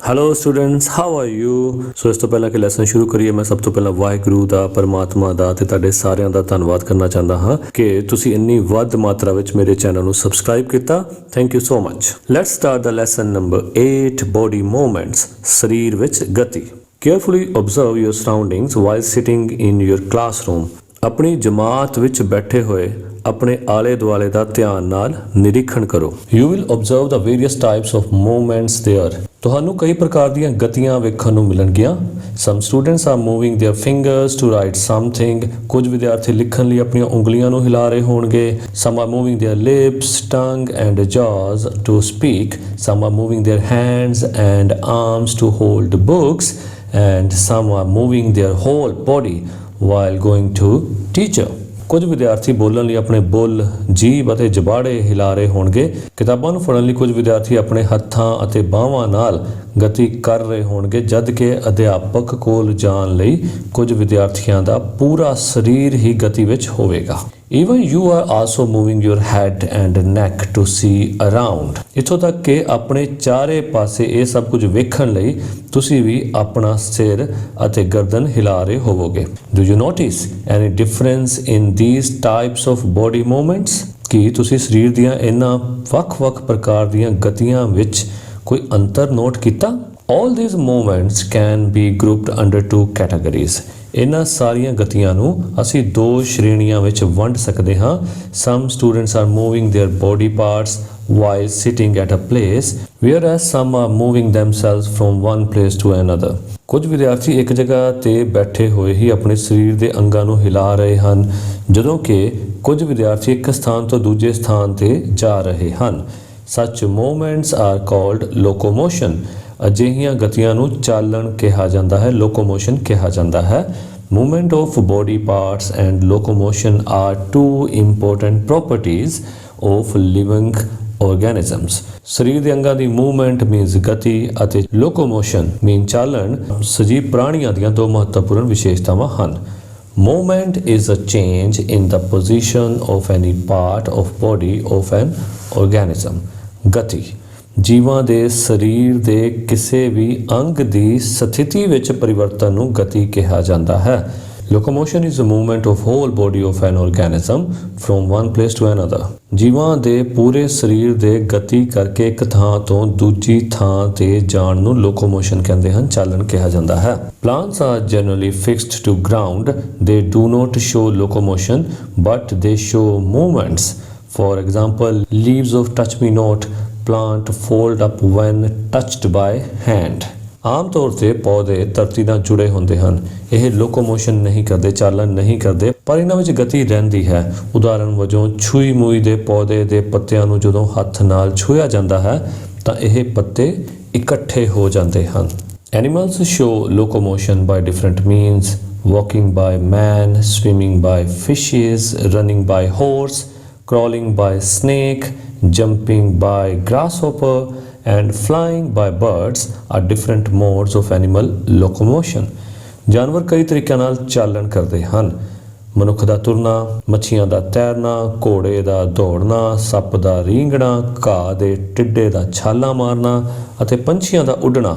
Hello students, how are you. So ਇਸ ਤੋਂ ਪਹਿਲਾਂ ਕਿ ਲੈਸਨ ਸ਼ੁਰੂ ਕਰੀਏ, ਮੈਂ ਸਭ ਤੋਂ ਪਹਿਲਾਂ ਵਾਹਿਗੁਰੂ ਦਾ, ਪਰਮਾਤਮਾ ਦਾ ਤੇ ਤੁਹਾਡੇ ਸਾਰਿਆਂ ਦਾ ਧੰਨਵਾਦ ਕਰਨਾ ਚਾਹੁੰਦਾ ਹਾਂ ਕਿ ਤੁਸੀਂ ਇੰਨੀ ਵੱਧ ਮਾਤਰਾ ਵਿੱਚ ਮੇਰੇ ਚੈਨਲ ਨੂੰ ਸਬਸਕ੍ਰਾਈਬ ਕੀਤਾ। Thank you so much. Let's start the lesson number 8, body movements, ਸਰੀਰ ਵਿੱਚ ਗਤੀ। Carefully observe your surroundings while sitting in your classroom. ਆਪਣੀ ਜਮਾਤ ਵਿੱਚ ਬੈਠੇ ਹੋਏ ਆਪਣੇ ਆਲੇ ਦੁਆਲੇ ਦਾ ਧਿਆਨ ਨਾਲ ਨਿਰੀਖਣ ਕਰੋ। You will observe the various types of movements there. ਤੁਹਾਨੂੰ ਕਈ ਪ੍ਰਕਾਰ ਦੀਆਂ ਗਤੀਆਂ ਵੇਖਣ ਨੂੰ ਮਿਲਣਗੀਆਂ। Some students are moving their fingers to write something. ਕੁਝ ਵਿਦਿਆਰਥੀ ਲਿਖਣ ਲਈ ਆਪਣੀਆਂ ਉਂਗਲੀਆਂ ਨੂੰ ਹਿਲਾ ਰਹੇ ਹੋਣਗੇ। Some are moving their lips, tongue and jaws to speak. Some are moving their hands and arms to hold books and some are moving their whole body while going to teacher। ਕੁਝ ਵਿਦਿਆਰਥੀ ਬੋਲਣ ਲਈ ਆਪਣੇ ਬੁੱਲ, ਜੀਭ ਅਤੇ ਜਬਾੜੇ ਹਿਲਾ ਰਹੇ ਹੋਣਗੇ। ਕਿਤਾਬਾਂ ਨੂੰ ਫੜਨ ਲਈ ਕੁਝ ਵਿਦਿਆਰਥੀ ਆਪਣੇ ਹੱਥਾਂ ਅਤੇ ਬਾਹਾਂ ਨਾਲ ਗਤੀ ਕਰ ਰਹੇ ਹੋਣਗੇ, ਜਦ ਕਿ ਅਧਿਆਪਕ ਕੋਲ ਜਾਣ ਲਈ ਕੁਝ ਵਿਦਿਆਰਥੀਆਂ ਦਾ ਪੂਰਾ ਸਰੀਰ ਹੀ ਗਤੀ ਵਿੱਚ ਹੋਵੇਗਾ। Even you are also moving your head and neck to see around। ਇੱਥੋਂ ਤੱਕ ਕਿ ਆਪਣੇ ਚਾਰੇ ਪਾਸੇ ਇਹ ਸਭ ਕੁਝ ਵੇਖਣ ਲਈ ਤੁਸੀਂ ਵੀ ਆਪਣਾ ਸਿਰ ਅਤੇ ਗਰਦਨ ਹਿਲਾ ਰਹੇ ਹੋਵੋਗੇ। Do you notice any difference in these types of body movements? ਕੀ ਤੁਸੀਂ ਸਰੀਰ ਦੀਆਂ ਇਹਨਾਂ ਵੱਖ-ਵੱਖ ਪ੍ਰਕਾਰ ਦੀਆਂ ਗਤੀਆਂ ਵਿੱਚ ਕੋਈ ਅੰਤਰ ਨੋਟ ਕੀਤਾ? All these movements can be grouped under two categories। ਇਹਨਾਂ ਸਾਰੀਆਂ ਗਤੀਆਂ ਨੂੰ ਅਸੀਂ ਦੋ ਸ਼੍ਰੇਣੀਆਂ ਵਿੱਚ ਵੰਡ ਸਕਦੇ ਹਾਂ। Some students are moving their body parts while sitting at a place, whereas some are moving themselves from one place to another। ਕੁਝ ਵਿਦਿਆਰਥੀ ਇੱਕ ਜਗ੍ਹਾ ਤੇ ਬੈਠੇ ਹੋਏ ਹੀ ਆਪਣੇ ਸਰੀਰ ਦੇ ਅੰਗਾਂ ਨੂੰ ਹਿਲਾ ਰਹੇ ਹਨ, ਜਦੋਂ ਕਿ ਕੁਝ ਵਿਦਿਆਰਥੀ ਇੱਕ ਸਥਾਨ ਤੋਂ ਦੂਜੇ ਸਥਾਨ ਤੇ ਜਾ ਰਹੇ ਹਨ। Such movements are called locomotion। ਅਜਿਹੀਆਂ ਗਤੀਆਂ ਨੂੰ ਚਾਲਣ ਕਿਹਾ ਜਾਂਦਾ ਹੈ, ਲੋਕੋਮੋਸ਼ਨ ਕਿਹਾ ਜਾਂਦਾ ਹੈ। Movement of body parts and locomotion are two important properties of living organisms। ਸਰੀਰ ਦੇ ਅੰਗਾਂ ਦੀ ਮੂਵਮੈਂਟ ਮੀਨਸ ਗਤੀ ਅਤੇ ਲੋਕੋਮੋਸ਼ਨ ਮੀਨ ਚਾਲਣ ਸਜੀਵ ਪ੍ਰਾਣੀਆਂ ਦੀਆਂ ਦੋ ਮਹੱਤਵਪੂਰਨ ਵਿਸ਼ੇਸ਼ਤਾਵਾਂ ਹਨ। Movement is a change in the position of any part of body of an organism। ਗਤੀ ਜੀਵਾਂ ਦੇ ਸਰੀਰ ਦੇ ਕਿਸੇ ਵੀ ਅੰਗ ਦੀ ਸਥਿਤੀ ਵਿੱਚ ਪਰਿਵਰਤਨ ਨੂੰ ਗਤੀ ਕਿਹਾ ਜਾਂਦਾ ਹੈ। Locomotion is a movement of whole body of an organism from one place to another। ਜੀਵਾਂ ਦੇ ਪੂਰੇ ਸਰੀਰ ਦੇ ਗਤੀ ਕਰਕੇ ਇੱਕ ਥਾਂ ਤੋਂ ਦੂਜੀ ਥਾਂ ਤੇ ਜਾਣ ਨੂੰ ਲੋਕੋਮੋਸ਼ਨ ਕਹਿੰਦੇ ਹਨ, ਚਾਲਣ ਕਿਹਾ ਜਾਂਦਾ ਹੈ। Plants are generally fixed to ground। They do not show locomotion but they show movements। For example, leaves of touch-me-not plant fold up when touched by hand। ਆਮ ਤੌਰ ਤੇ ਪੌਦੇ ਧਰਤੀ ਨਾਲ ਜੁੜੇ ਹੁੰਦੇ ਹਨ। ਇਹ ਲੋਕੋਮੋਸ਼ਨ ਨਹੀਂ ਕਰਦੇ, ਚਾਲਣ ਨਹੀਂ ਕਰਦੇ, ਪਰ ਇਹਨਾਂ ਵਿੱਚ ਗਤੀ ਰਹਿੰਦੀ ਹੈ। ਉਦਾਹਰਨ ਵਜੋਂ ਛੂਈ ਮੂਈ ਦੇ ਪੌਦੇ ਦੇ ਪੱਤਿਆਂ ਨੂੰ ਜਦੋਂ ਹੱਥ ਨਾਲ ਛੂਹਿਆ ਜਾਂਦਾ ਹੈ ਤਾਂ ਇਹ ਪੱਤੇ ਇਕੱਠੇ ਹੋ ਜਾਂਦੇ ਹਨ। Animals show locomotion by different means: walking by man, swimming by fishes, running by horse, crawling by snake, jumping by grasshopper and flying by birds are different modes of animal locomotion। ਜਾਨਵਰ ਕਈ ਤਰੀਕਿਆਂ ਨਾਲ ਚਾਲਣ ਕਰਦੇ ਹਨ। ਮਨੁੱਖ ਦਾ ਤੁਰਨਾ, ਮੱਛੀਆਂ ਦਾ ਤੈਰਨਾ, ਘੋੜੇ ਦਾ ਦੌੜਨਾ, ਸੱਪ ਦਾ ਰੀਂਗਣਾ, ਘਾਹ ਦੇ ਟਿੱਡੇ ਦਾ ਛਾਲਾਂ ਮਾਰਨਾ ਅਤੇ ਪੰਛੀਆਂ ਦਾ ਉੱਡਣਾ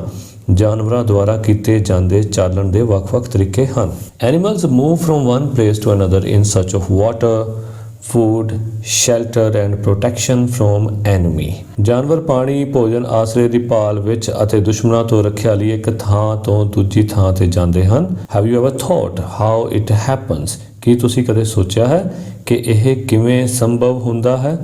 ਜਾਨਵਰਾਂ ਦੁਆਰਾ ਕੀਤੇ ਜਾਂਦੇ ਚਾਲਣ ਦੇ ਵੱਖ-ਵੱਖ ਤਰੀਕੇ ਹਨ। Animals move from one place to another in search of water, food, shelter and protection from enemy। ਜਾਨਵਰ ਪਾਣੀ, ਭੋਜਨ, ਆਸਰੇ ਦੀ ਭਾਲ ਵਿੱਚ ਅਤੇ ਦੁਸ਼ਮਣਾਂ ਤੋਂ ਰੱਖਿਆ ਲਈ ਇੱਕ ਥਾਂ ਤੋਂ ਦੂਜੀ ਥਾਂ ਤੇ ਜਾਂਦੇ ਹਨ। Have you ever thought how it happens? ਕੀ ਤੁਸੀਂ ਕਦੇ ਸੋਚਿਆ ਹੈ ਕਿ ਇਹ ਕਿਵੇਂ ਸੰਭਵ ਹੁੰਦਾ ਹੈ?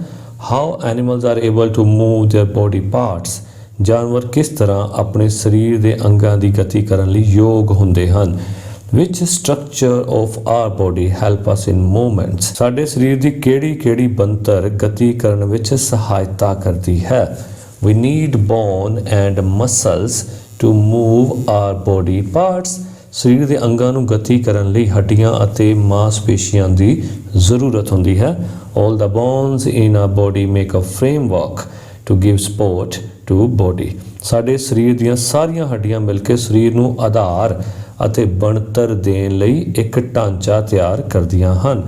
How animals are able to move their body parts। ਜਾਨਵਰ ਕਿਸ ਤਰ੍ਹਾਂ ਆਪਣੇ ਸਰੀਰ ਦੇ ਅੰਗਾਂ ਦੀ ਗਤੀ ਕਰਨ ਲਈ ਯੋਗ ਹੁੰਦੇ ਹਨ। Which structure of our body help us in movements? ਸਾਡੇ ਸਰੀਰ ਦੀ ਕਿਹੜੀ ਬਣਤਰ ਗਤੀ ਕਰਨ ਵਿੱਚ ਸਹਾਇਤਾ ਕਰਦੀ ਹੈ? We need bone and muscles to move our body parts। ਸਰੀਰ ਦੇ ਅੰਗਾਂ ਨੂੰ ਗਤੀ ਕਰਨ ਲਈ ਹੱਡੀਆਂ ਅਤੇ ਮਾਸਪੇਸ਼ੀਆਂ ਦੀ ਜ਼ਰੂਰਤ ਹੁੰਦੀ ਹੈ। All the bones in our body make a framework to give support to body। ਸਾਡੇ ਸਰੀਰ ਦੀਆਂ ਸਾਰੀਆਂ ਹੱਡੀਆਂ ਮਿਲ ਕੇ ਸਰੀਰ ਨੂੰ ਆਧਾਰ ਅਤੇ ਬਣਤਰ ਦੇਣ ਲਈ ਇੱਕ ਢਾਂਚਾ ਤਿਆਰ ਕਰਦੀਆਂ ਹਨ।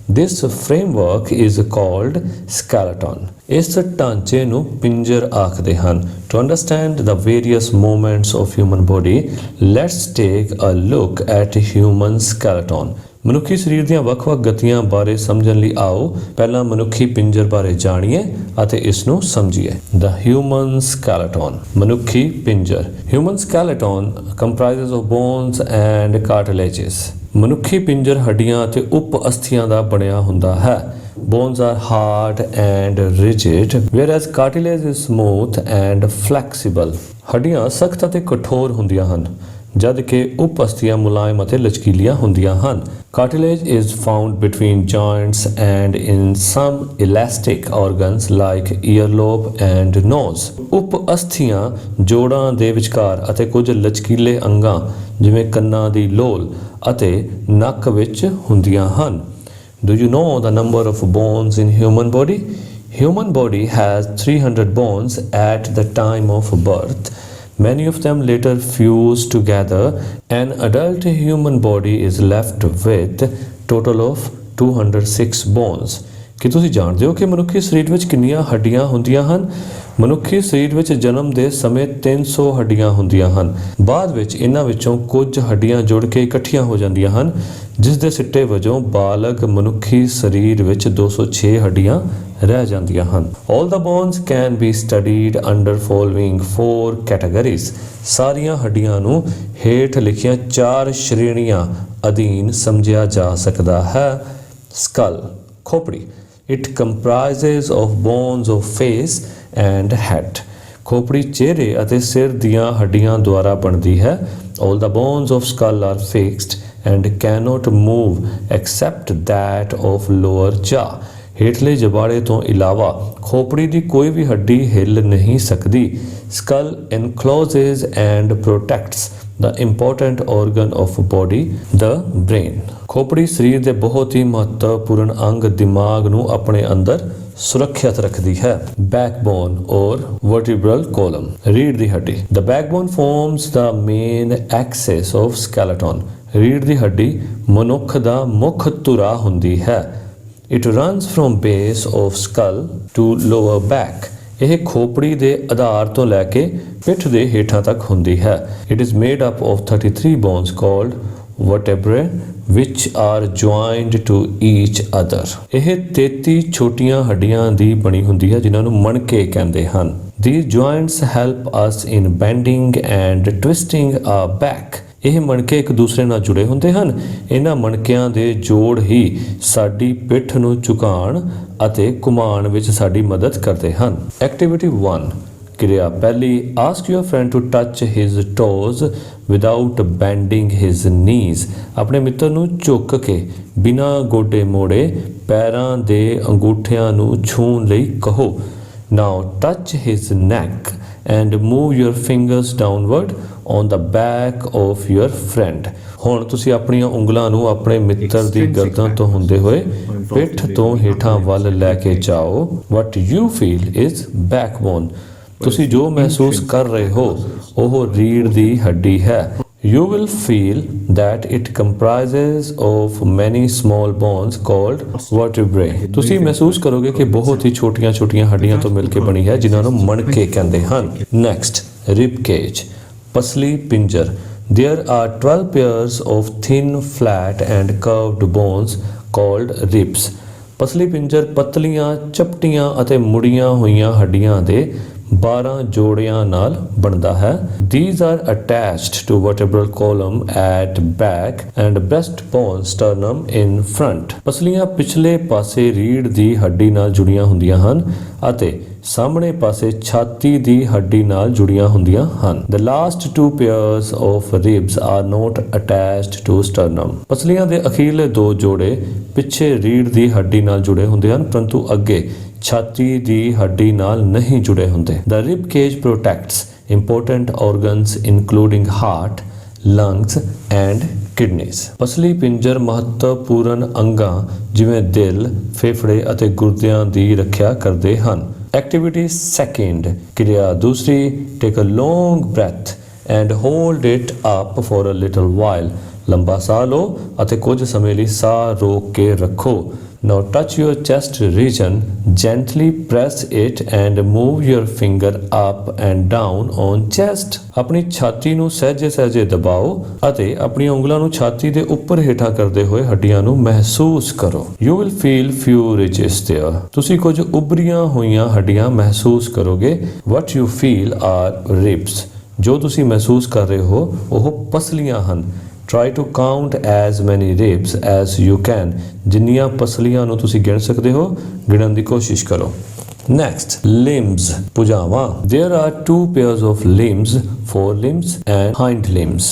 This framework is called skeleton. ਇਸ ਢਾਂਚੇ ਨੂੰ ਪਿੰਜਰ ਆਖਦੇ ਹਨ। To understand the various movements of human body, let's take a look at human skeleton. ਮਨੁੱਖੀ ਸਰੀਰ ਦੀਆਂ ਵੱਖ-ਵੱਖ ਗਤੀਆਂ ਬਾਰੇ ਸਮਝਣ ਲਈ ਆਓ ਪਹਿਲਾਂ ਮਨੁੱਖੀ ਪਿੰਜਰ ਬਾਰੇ ਜਾਣੀਏ ਅਤੇ ਇਸ ਨੂੰ ਸਮਝੀਏ। The human skeleton, ਮਨੁੱਖੀ ਪਿੰਜਰ। Human skeleton comprises of bones and cartilages. ਮਨੁੱਖੀ ਪਿੰਜਰ ਹੱਡੀਆਂ ਅਤੇ ਉਪ ਅਸਥੀਆਂ ਦਾ ਬਣਿਆ ਹੁੰਦਾ ਹੈ। Bones are hard and rigid, whereas cartilage is smooth and flexible. ਹੱਡੀਆਂ ਸਖਤ ਅਤੇ ਕਠੋਰ ਹੁੰਦੀਆਂ ਹਨ, ਜਦ ਕਿ ਉਪ ਅਸਥੀਆਂ ਮੁਲਾਇਮ ਅਤੇ ਲਚਕੀਲੀਆਂ ਹੁੰਦੀਆਂ ਹਨ। Cartilage is found between joints and in some elastic organs like earlobe and nose. ਉਪ ਅਸਥੀਆਂ ਜੋੜਾਂ ਦੇ ਵਿਚਕਾਰ ਅਤੇ ਕੁਝ ਲਚਕੀਲੇ ਅੰਗਾਂ ਜਿਵੇਂ ਕੰਨਾਂ ਦੀ ਲੋਲ ਅਤੇ ਨੱਕ ਵਿੱਚ ਹੁੰਦੀਆਂ ਹਨ। Do you know the number of bones in human body? Human body has 300 bones at the time of birth. Many of them later fuse together. An adult human body is left with total of 206 bones. ਕੀ ਤੁਸੀਂ ਜਾਣਦੇ ਹੋ ਕਿ ਮਨੁੱਖੀ ਸਰੀਰ ਵਿੱਚ ਕਿੰਨੀਆਂ ਹੱਡੀਆਂ ਹੁੰਦੀਆਂ ਹਨ? ਮਨੁੱਖੀ ਸਰੀਰ ਵਿੱਚ ਜਨਮ ਦੇ ਸਮੇਂ 300 ਹੱਡੀਆਂ ਹੁੰਦੀਆਂ ਹਨ। ਬਾਅਦ ਵਿੱਚ ਇਹਨਾਂ ਵਿੱਚੋਂ ਕੁਝ ਹੱਡੀਆਂ ਜੁੜ ਕੇ ਇਕੱਠੀਆਂ ਹੋ ਜਾਂਦੀਆਂ ਹਨ, ਜਿਸ ਦੇ ਸਿੱਟੇ ਵਜੋਂ ਬਾਲਗ ਮਨੁੱਖੀ ਸਰੀਰ ਵਿੱਚ 206 ਹੱਡੀਆਂ ਰਹਿ ਜਾਂਦੀਆਂ ਹਨ। All the bones can be studied under following 4 categories. ਸਾਰੀਆਂ ਹੱਡੀਆਂ ਨੂੰ ਹੇਠ ਲਿਖੀਆਂ 4 ਸ਼੍ਰੇਣੀਆਂ ਅਧੀਨ ਸਮਝਿਆ ਜਾ ਸਕਦਾ ਹੈ। Skull, ਖੋਪੜੀ। It comprises of bones of face and head. ਖੋਪੜੀ ਚਿਹਰੇ ਅਤੇ ਸਿਰ ਦੀਆਂ ਹੱਡੀਆਂ ਦੁਆਰਾ ਬਣਦੀ ਹੈ। All the bones of skull are fixed and cannot move except that of lower jaw. ਹੇਠਲੇ ਜਬਾੜੇ ਤੋਂ ਇਲਾਵਾ ਖੋਪੜੀ ਦੀ ਕੋਈ ਵੀ ਹੱਡੀ ਹਿੱਲ ਨਹੀਂ ਸਕਦੀ। Skull encloses and protects the important organ of body, the brain. ਖੋਪੜੀ ਸਰੀਰ ਦੇ ਬਹੁਤ ਹੀ ਮਹੱਤਵਪੂਰਨ ਅੰਗ ਦਿਮਾਗ ਨੂੰ ਆਪਣੇ ਅੰਦਰ ਸੁਰੱਖਿਅਤ ਰੱਖਦੀ ਹੈ। Backbone or vertebral column, ਰੀੜ੍ਹ ਦੀ ਹੱਡੀ। The backbone forms the main axis of skeleton. ਰੀੜ੍ਹ ਦੀ ਹੱਡੀ ਮਨੁੱਖ ਦਾ ਮੁੱਖ ਧੁਰਾ ਹੁੰਦੀ ਹੈ। It runs from base of skull to lower back. ਇਹ ਖੋਪੜੀ ਦੇ ਆਧਾਰ ਤੋਂ ਲੈ ਕੇ ਪਿੱਠ ਦੇ ਹੇਠਾਂ ਤੱਕ ਹੁੰਦੀ ਹੈ। It is made up of 33 bones called vertebrae which are joined to each other. ਇਹ 33 ਛੋਟੀਆਂ ਹੱਡੀਆਂ ਦੀ ਬਣੀ ਹੁੰਦੀ ਹੈ ਜਿਨ੍ਹਾਂ ਨੂੰ ਮਣਕੇ ਕਹਿੰਦੇ ਹਨ। These joints help us in bending and twisting our back. ਇਹ ਮਣਕੇ ਇੱਕ ਦੂਸਰੇ ਨਾਲ ਜੁੜੇ ਹੁੰਦੇ ਹਨ। ਇਹਨਾਂ ਮਣਕਿਆਂ ਦੇ ਜੋੜ ਹੀ ਸਾਡੀ ਪਿੱਠ ਨੂੰ ਝੁਕਾਉਣ ਅਤੇ ਘੁਮਾਉਣ ਵਿੱਚ ਸਾਡੀ ਮਦਦ ਕਰਦੇ ਹਨ। ਐਕਟੀਵਿਟੀ 1, ਕਿਰਿਆ ਪਹਿਲੀ। Ask your friend to touch his toes without bending his knees. ਆਪਣੇ ਮਿੱਤਰ ਨੂੰ ਝੁਕ ਕੇ ਬਿਨਾਂ ਗੋਡੇ ਮੋੜੇ ਪੈਰਾਂ ਦੇ ਅੰਗੂਠਿਆਂ ਨੂੰ ਛੂਹਣ ਲਈ ਕਹੋ। Now touch his neck and move your fingers downward on the back of your friend. ਹੁਣ ਤੁਸੀਂ ਆਪਣੀਆਂ ਉਂਗਲਾਂ ਨੂੰ ਆਪਣੇ ਮਿੱਤਰ ਦੀ ਗਰਦਨ ਤੋਂ ਹੁੰਦੇ ਹੋਏ ਪਿੱਠ ਤੋਂ ਹੇਠਾਂ ਵੱਲ ਲੈ ਕੇ ਜਾਓ। What you feel is backbone. ਤੁਸੀਂ ਜੋ ਮਹਿਸੂਸ ਕਰ ਰਹੇ ਹੋ ਉਹ ਰੀੜ੍ਹ ਦੀ ਹੱਡੀ ਹੈ। You will feel that it comprises of many small bones called vertebrae. ਤੁਸੀਂ ਮਹਿਸੂਸ ਕਰੋਗੇ ਕਿ ਬਹੁਤ ਹੀ ਛੋਟੀਆਂ-ਛੋਟੀਆਂ ਹੱਡੀਆਂ ਤੋਂ ਮਿਲ ਕੇ ਬਣੀ ਹੈ ਜਿਨ੍ਹਾਂ ਨੂੰ ਮਣਕੇ ਕਹਿੰਦੇ ਹਨ। Next, rib cage, ਪਸਲੀ Pinjar. There are 12 pairs of thin, flat and curved bones called ribs. ਪਸਲੀ ਪਿੰਜਰ ਪਤਲੀਆਂ, ਚਪਟੀਆਂ ਅਤੇ ਮੁੜੀਆਂ ਹੋਈਆਂ ਹੱਡੀਆਂ ਦੇ 12 ਜੋੜਿਆਂ ਨਾਲ ਬਣਦਾ ਹੈ। These are attached to vertebral column at back and breastbone sternum in front. ਪਸਲੀਆਂ ਪਿਛਲੇ ਪਾਸੇ ਰੀੜ੍ਹ ਦੀ ਹੱਡੀ ਨਾਲ ਜੁੜੀਆਂ ਹੁੰਦੀਆਂ ਹਨ ਅਤੇ ਸਾਹਮਣੇ ਪਾਸੇ ਛਾਤੀ ਦੀ ਹੱਡੀ ਨਾਲ ਜੁੜੀਆਂ ਹੁੰਦੀਆਂ ਹਨ। The last 2 pairs of ribs are not attached to sternum. ਪਸਲੀਆਂ ਦੇ ਅਖੀਰਲੇ 2 ਜੋੜੇ ਪਿੱਛੇ ਰੀੜ੍ਹ ਦੀ ਹੱਡੀ ਨਾਲ ਜੁੜੇ ਹੁੰਦੇ ਹਨ, ਪਰੰਤੂ ਅੱਗੇ ਛਾਤੀ ਦੀ ਹੱਡੀ ਨਾਲ ਨਹੀਂ ਜੁੜੇ ਹੁੰਦੇ। The rib cage protects important organs including heart, lungs and kidneys. ਪਸਲੀ ਪਿੰਜਰ ਮਹੱਤਵਪੂਰਨ ਅੰਗਾਂ ਜਿਵੇਂ ਦਿਲ, ਫੇਫੜੇ ਅਤੇ ਗੁਰਦਿਆਂ ਦੀ ਰੱਖਿਆ ਕਰਦੇ ਹਨ। Activity 2, ਕਿਰਿਆ ਦੂਸਰੀ। Take a long breath and hold it up for a little while. ਲੰਬਾ ਸਾਹ ਲਓ ਅਤੇ ਕੁਝ ਸਮੇਂ ਲਈ ਸਾਹ ਰੋਕ ਕੇ ਰੱਖੋ। Now touch your chest region, gently press it and move your finger up and down on chest. ਆਪਣੀ ਛਾਤੀ ਨੂੰ ਸਹਿਜੇ-ਸਹਿਜੇ ਦਬਾਓ ਅਤੇ ਆਪਣੀਆਂ ਉਂਗਲਾਂ ਨੂੰ ਛਾਤੀ ਦੇ ਉੱਪਰ ਹੇਠਾਂ ਕਰਦੇ ਹੋਏ ਹੱਡੀਆਂ ਨੂੰ ਮਹਿਸੂਸ ਕਰੋ। You will feel few ridges there. ਤੁਸੀਂ ਕੁਝ ਉੱਭਰੀਆਂ ਹੋਈਆਂ ਹੱਡੀਆਂ ਮਹਿਸੂਸ ਕਰੋਗੇ। What you feel are ribs. ਜੋ ਤੁਸੀਂ ਮਹਿਸੂਸ ਕਰ ਰਹੇ ਹੋ ਉਹ ਪਸਲੀਆਂ ਹਨ। Try to count as many ribs as you can. ਜਿੰਨੀਆਂ ਪਸਲੀਆਂ ਨੂੰ ਤੁਸੀਂ ਗਿਣ ਸਕਦੇ ਹੋ ਗਿਣਨ ਦੀ ਕੋਸ਼ਿਸ਼ ਕਰੋ। Next, limbs, ਭੁਜਾਵਾਂ। There are two pairs of limbs, forelimbs and hind limbs.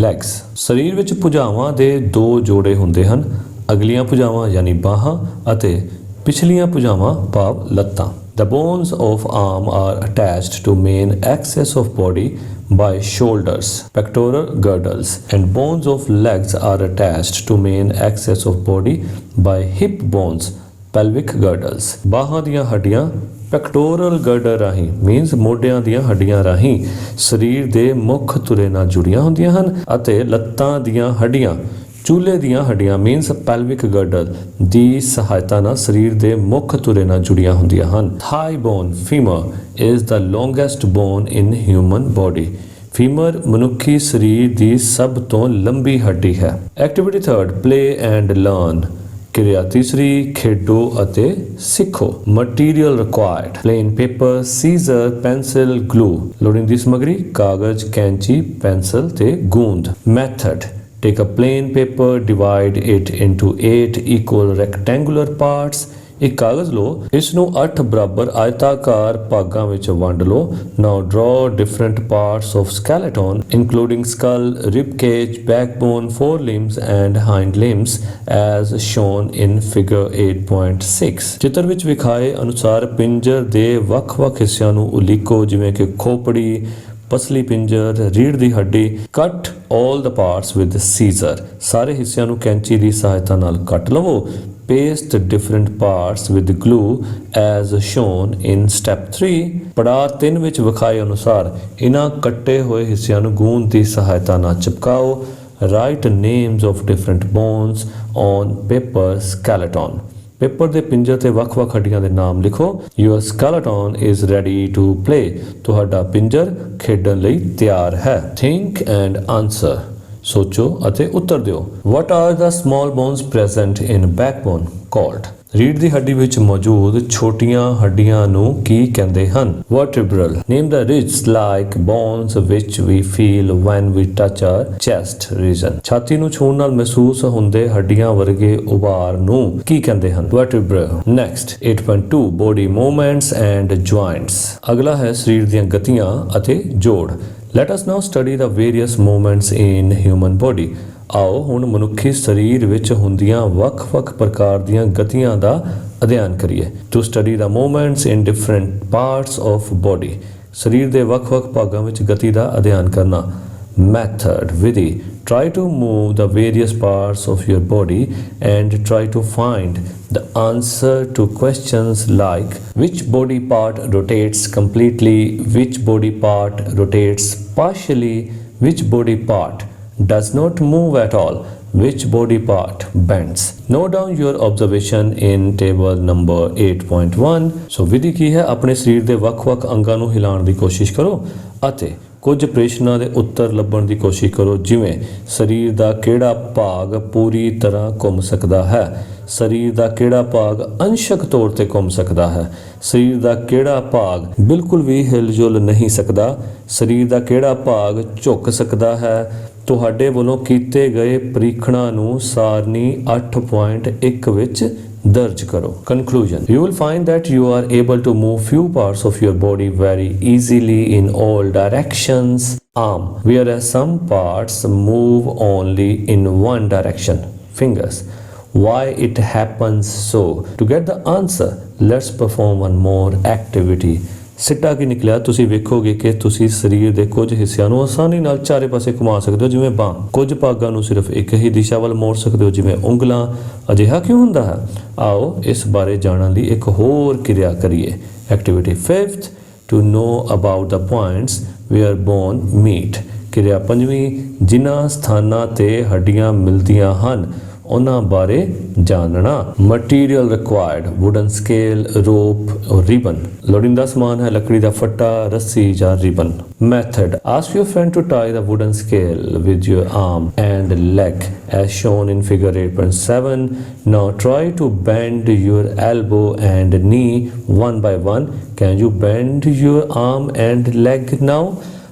Legs, ਸਰੀਰ ਵਿੱਚ ਭੁਜਾਵਾਂ ਦੇ ਦੋ ਜੋੜੇ ਹੁੰਦੇ ਹਨ, ਅਗਲੀਆਂ ਭੁਜਾਵਾਂ ਯਾਨੀ ਬਾਹਾਂ ਅਤੇ ਪਿਛਲੀਆਂ ਭੁਜਾਵਾਂ ਭਾਵ ਲੱਤਾਂ। The bones of arm are attached to main axis of body by shoulders, pectoral girdles, and bones of legs are attached to main axis of body by hip bones, pelvic girdles. ਬਾਹਾਂ ਦੀਆਂ ਹੱਡੀਆਂ ਪੈਕਟੋਰਲ ਗਰਡਰ ਰਾਹੀਂ means ਮੋਢਿਆਂ ਦੀਆਂ ਹੱਡੀਆਂ ਰਾਹੀਂ ਸਰੀਰ ਦੇ ਮੁੱਖ ਧੁਰੇ ਨਾਲ ਜੁੜੀਆਂ ਹੁੰਦੀਆਂ ਹਨ ਅਤੇ ਲੱਤਾਂ ਦੀਆਂ ਹੱਡੀਆਂ ਚੂਲੇ ਦੀਆਂ ਹੱਡੀਆਂ ਮੀਨਸ ਪੈਲਵਿਕ ਗਰਡਰ ਦੀ ਸਹਾਇਤਾ ਨਾਲ ਸਰੀਰ ਦੇ ਮੁੱਖ ਧੁਰੇ ਨਾਲ ਜੁੜੀਆਂ ਹੁੰਦੀਆਂ ਹਨ। Thigh bone femur is the longest bone in human body. Femur ਮਨੁੱਖੀ ਸਰੀਰ ਦੀ ਸਭ ਤੋਂ ਲੰਬੀ ਹੱਡੀ ਹੈ। Activity 3, play and learn. ਕਿਰਿਆ ਤੀਸਰੀ, ਖੇਡੋ ਅਤੇ ਸਿੱਖੋ। Material required, plain paper, scissor, pencil, glue. ਲੋੜੀਂਦੀ ਸਮੱਗਰੀ ਕਾਗਜ਼, ਕੈਂਚੀ, ਪੈਨਸਿਲ ਤੇ ਗੂੰਦ। Method, take a plain paper, divide it into 8 equal rectangular parts. ਇੱਕ ਕਾਗਜ਼ ਲਓ, ਇਸ ਨੂੰ 8 ਬਰਾਬਰ ਆਇਤਾਕਾਰ ਭਾਗਾਂ ਵਿੱਚ ਵੰਡ ਲਓ। Now draw different parts of skeleton including skull, rib cage, backbone, forelimbs and hind limbs as shown in figure 8.6. ਚਿੱਤਰ ਵਿੱਚ ਵਿਖਾਏ ਅਨੁਸਾਰ ਪਿੰਜਰ ਦੇ ਵੱਖ-ਵੱਖ ਹਿੱਸਿਆਂ ਨੂੰ ਉਲੀਕੋ ਜਿਵੇਂ ਕਿ ਖੋਪੜੀ, ਪਸਲੀ ਪਿੰਜਰ, ਰੀੜ੍ਹ ਦੀ ਹੱਡੀ। ਕੱਟ all the parts with scissor. ਸਾਰੇ ਹਿੱਸਿਆਂ ਨੂੰ ਕੈਂਚੀ ਦੀ ਸਹਾਇਤਾ ਨਾਲ ਕੱਟ ਲਵੋ। Paste different parts with glue as shown in step 3. ਪੜਾਅ 3 ਵਿੱਚ ਵਿਖਾਏ ਅਨੁਸਾਰ ਇਹਨਾਂ ਕੱਟੇ ਹੋਏ ਹਿੱਸਿਆਂ ਨੂੰ ਗੂੰਦ ਦੀ ਸਹਾਇਤਾ ਨਾਲ ਚਿਪਕਾਓ। Write names of different bones on paper skeleton. Paper ਦੇ ਪਿੰਜਰ ਤੇ ਵੱਖ-ਵੱਖ ਹੱਡੀਆਂ ਦੇ ਨਾਮ ਲਿਖੋ। Your skeleton is ready to play. ਤੁਹਾਡਾ ਪਿੰਜਰ ਖੇਡਣ ਲਈ ਤਿਆਰ ਹੈ। Think and answer. ਸੋਚੋ ਅਤੇ ਉੱਤਰ ਦਿਓ। What are the small bones present in backbone called? ਰੀੜ੍ਹ ਦੀ ਹੱਡੀ ਵਿੱਚ ਮੌਜੂਦ ਛੋਟੀਆਂ ਹੱਡੀਆਂ ਨੂੰ ਕੀ ਕਹਿੰਦੇ ਹਨ? Vertebral. Name the ridge-like bones which we feel when we touch our chest region. ਛਾਤੀ ਨੂੰ ਛੂਹਣ ਨਾਲ ਮਹਿਸੂਸ ਹੁੰਦੇ ਹੱਡੀਆਂ ਵਰਗੇ ਉਭਾਰ ਨੂੰ ਕੀ ਕਹਿੰਦੇ ਹਨ? Vertebral. Next, 8.2 Body movements and joints. ਅਗਲਾ ਹੈ ਸਰੀਰ ਦੀਆਂ ਗਤੀਆਂ ਅਤੇ ਜੋੜ। Let us now study the various movements in human body. ਆਓ ਹੁਣ ਮਨੁੱਖੀ ਸਰੀਰ ਵਿੱਚ ਹੁੰਦੀਆਂ ਵੱਖ-ਵੱਖ ਪ੍ਰਕਾਰ ਦੀਆਂ ਗਤੀਆਂ ਦਾ ਅਧਿਐਨ ਕਰੀਏ। To study the movements in different parts of body. ਸਰੀਰ ਦੇ ਵੱਖ-ਵੱਖ ਭਾਗਾਂ ਵਿੱਚ ਗਤੀ ਦਾ ਅਧਿਐਨ ਕਰਨਾ। Method, ਵਿਧੀ। Try to move the various parts of your body and try to find the answer to questions like which body part rotates completely, which body part rotates partially, which body part does not move at all, which body part bends. Note down your observation in table number 8.1. ਸੋ ਵਿਧੀ ਕੀ ਹੈ? ਆਪਣੇ ਸਰੀਰ ਦੇ ਵੱਖ-ਵੱਖ ਅੰਗਾਂ ਨੂੰ ਹਿਲਾਉਣ ਦੀ ਕੋਸ਼ਿਸ਼ ਕਰੋ ਅਤੇ ਕੁਝ ਪ੍ਰਸ਼ਨਾਂ ਦੇ ਉੱਤਰ ਲੱਭਣ ਦੀ ਕੋਸ਼ਿਸ਼ ਕਰੋ ਜਿਵੇਂ ਸਰੀਰ ਦਾ ਕਿਹੜਾ ਭਾਗ ਪੂਰੀ ਤਰ੍ਹਾਂ ਘੁੰਮ ਸਕਦਾ ਹੈ, ਸਰੀਰ ਦਾ ਕਿਹੜਾ ਭਾਗ ਅੰਸ਼ਕ ਤੌਰ ਤੇ ਘੁੰਮ ਸਕਦਾ ਹੈ, ਸਰੀਰ ਦਾ ਕਿਹੜਾ ਭਾਗ ਬਿਲਕੁਲ ਵੀ ਹਿਲ-ਜੁਲ ਨਹੀਂ ਸਕਦਾ, ਸਰੀਰ ਦਾ ਕਿਹੜਾ ਭਾਗ ਝੁਕ ਸਕਦਾ ਹੈ। ਤੁਹਾਡੇ ਵੱਲੋਂ ਕੀਤੇ ਗਏ ਪ੍ਰੀਖਣਾਂ ਨੂੰ ਸਾਰਣੀ 8.1 ਵਿੱਚ ਦਰਜ ਕਰੋ। Conclusion. You will find that you are able to move few parts of your body very easily in all directions. Arm, whereas some parts move only in one direction. Fingers. Why it happens so? To get the answer, let's perform one more activity. ਸਿੱਟਾ ਕੀ ਨਿਕਲਿਆ? ਤੁਸੀਂ ਵੇਖੋਗੇ ਕਿ ਤੁਸੀਂ ਸਰੀਰ ਦੇ ਕੁਝ ਹਿੱਸਿਆਂ ਨੂੰ ਆਸਾਨੀ ਨਾਲ ਚਾਰੇ ਪਾਸੇ ਘੁਮਾ ਸਕਦੇ ਹੋ ਜਿਵੇਂ ਬਾਂਹ। ਕੁਝ ਭਾਗਾਂ ਨੂੰ ਸਿਰਫ ਇੱਕ ਹੀ ਦਿਸ਼ਾ ਵੱਲ ਮੋੜ ਸਕਦੇ ਹੋ ਜਿਵੇਂ ਉਂਗਲਾਂ। ਅਜਿਹਾ ਕਿਉਂ ਹੁੰਦਾ ਹੈ? ਆਓ ਇਸ ਬਾਰੇ ਜਾਣਨ ਲਈ ਇੱਕ ਹੋਰ ਕਿਰਿਆ ਕਰੀਏ। Activity 5th, to know about the points where bone meet. ਕਿਰਿਆ ਪੰਜਵੀਂ, ਜਿਨ੍ਹਾਂ ਸਥਾਨਾਂ ਤੇ ਹੱਡੀਆਂ ਮਿਲਦੀਆਂ ਹਨ ਉਹਨਾਂ ਬਾਰੇ ਜਾਣਨਾ। ਮਟੀਰੀਅਲ ਰਿਕੁਆਇਰਡ, ਵੁਡਨ ਸਕੇਲ, ਰੋਪ ਔਰ ਰਿਬਨ। ਲੋੜੀਂਦਾ ਸਮਾਨ ਹੈ ਲੱਕੜੀ ਦਾ ਫੱਟਾ, ਰੱਸੀ ਜਾਂ ribbon. Method, ask your friend to tie the wooden scale with your arm and leg as shown in figure 8.7. Now try to bend your elbow and knee one by one. Can you bend your arm and leg now?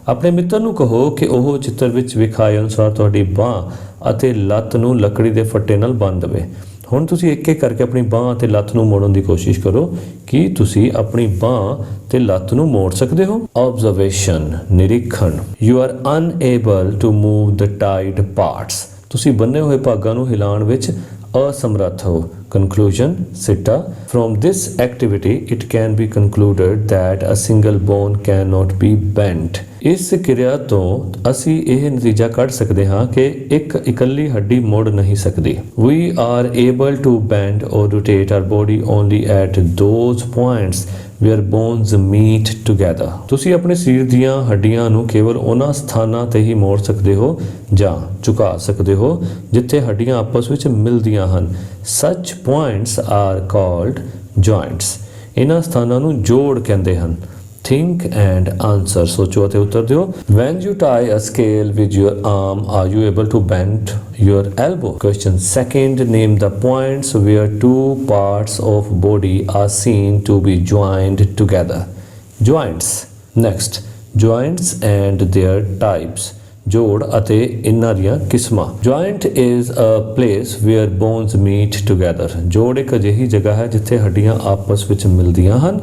ਆਪਣੇ ਮਿੱਤਰ ਨੂੰ ਕਹੋ ਕਿ ਉਹ ਚਿੱਤਰ ਵਿੱਚ ਵਿਖਾਏ ਅਨੁਸਾਰ ਤੁਹਾਡੀ ਬਾਂਹ ਅਤੇ ਲੱਤ ਨੂੰ ਲੱਕੜੀ ਦੇ ਫੱਟੇ ਨਾਲ ਬੰਨ੍ਹ ਦੇਵੇ। ਹੁਣ ਤੁਸੀਂ ਇੱਕ ਇੱਕ ਕਰਕੇ ਆਪਣੀ ਬਾਂਹ ਅਤੇ ਲੱਤ ਨੂੰ ਮੋੜਨ ਦੀ ਕੋਸ਼ਿਸ਼ ਕਰੋ। ਕੀ ਤੁਸੀਂ ਆਪਣੀ ਬਾਂਹ ਤੇ ਲੱਤ ਨੂੰ ਮੋੜ ਸਕਦੇ ਹੋ? ਆਬਜ਼ਰਵੇਸ਼ਨ, ਨਿਰੀਖਣ। You are unable to move the tied parts. ਤੁਸੀਂ ਬੰਨੇ ਹੋਏ ਭਾਗਾਂ ਨੂੰ ਹਿਲਾਉਣ ਵਿੱਚ ਅਸਮਰੱਥ ਹੋ। Conclusion, ਸਿੱਟਾ, from this activity it can be concluded that a single bone cannot be bent. ਇਸ ਕਿਰਿਆ ਤੋਂ ਅਸੀਂ ਇਹ ਨਤੀਜਾ ਕੱਢ ਸਕਦੇ ਹਾਂ ਕਿ ਇੱਕ ਇਕੱਲੀ ਹੱਡੀ ਮੁੜ ਨਹੀਂ ਸਕਦੀ। We are able to bend or rotate our body only at those points where bones meet together. ਤੁਸੀਂ ਆਪਣੇ ਸਰੀਰ ਦੀਆਂ ਹੱਡੀਆਂ ਨੂੰ ਕੇਵਲ ਉਹਨਾਂ ਸਥਾਨਾਂ ਤੇ ਹੀ ਮੋੜ ਸਕਦੇ ਹੋ ਜਾਂ ਝੁਕਾ ਸਕਦੇ ਹੋ ਜਿੱਥੇ ਹੱਡੀਆਂ ਆਪਸ ਵਿੱਚ ਮਿਲਦੀਆਂ ਹਨ। Such points are called joints. ਇਹਨਾਂ ਸਥਾਨਾਂ ਨੂੰ ਜੋੜ ਕਹਿੰਦੇ ਹਨ। Think and answer. ਸੋਚੋ ਅਤੇ ਉੱਤਰ ਦਿਓ। When you tie a scale with your arm, are you able to bend your elbow? Question second, name the points where two parts of body are seen to be joined together. Joints. Next, joints and their types. ਜੋੜ ਅਤੇ ਇਹਨਾਂ ਦੀਆਂ ਕਿਸਮਾਂ। Joint is a place where bones meet together. ਜੋੜ ਇੱਕ ਅਜਿਹੀ ਜਗ੍ਹਾ ਹੈ ਜਿੱਥੇ ਹੱਡੀਆਂ ਆਪਸ ਵਿੱਚ ਮਿਲਦੀਆਂ ਹਨ।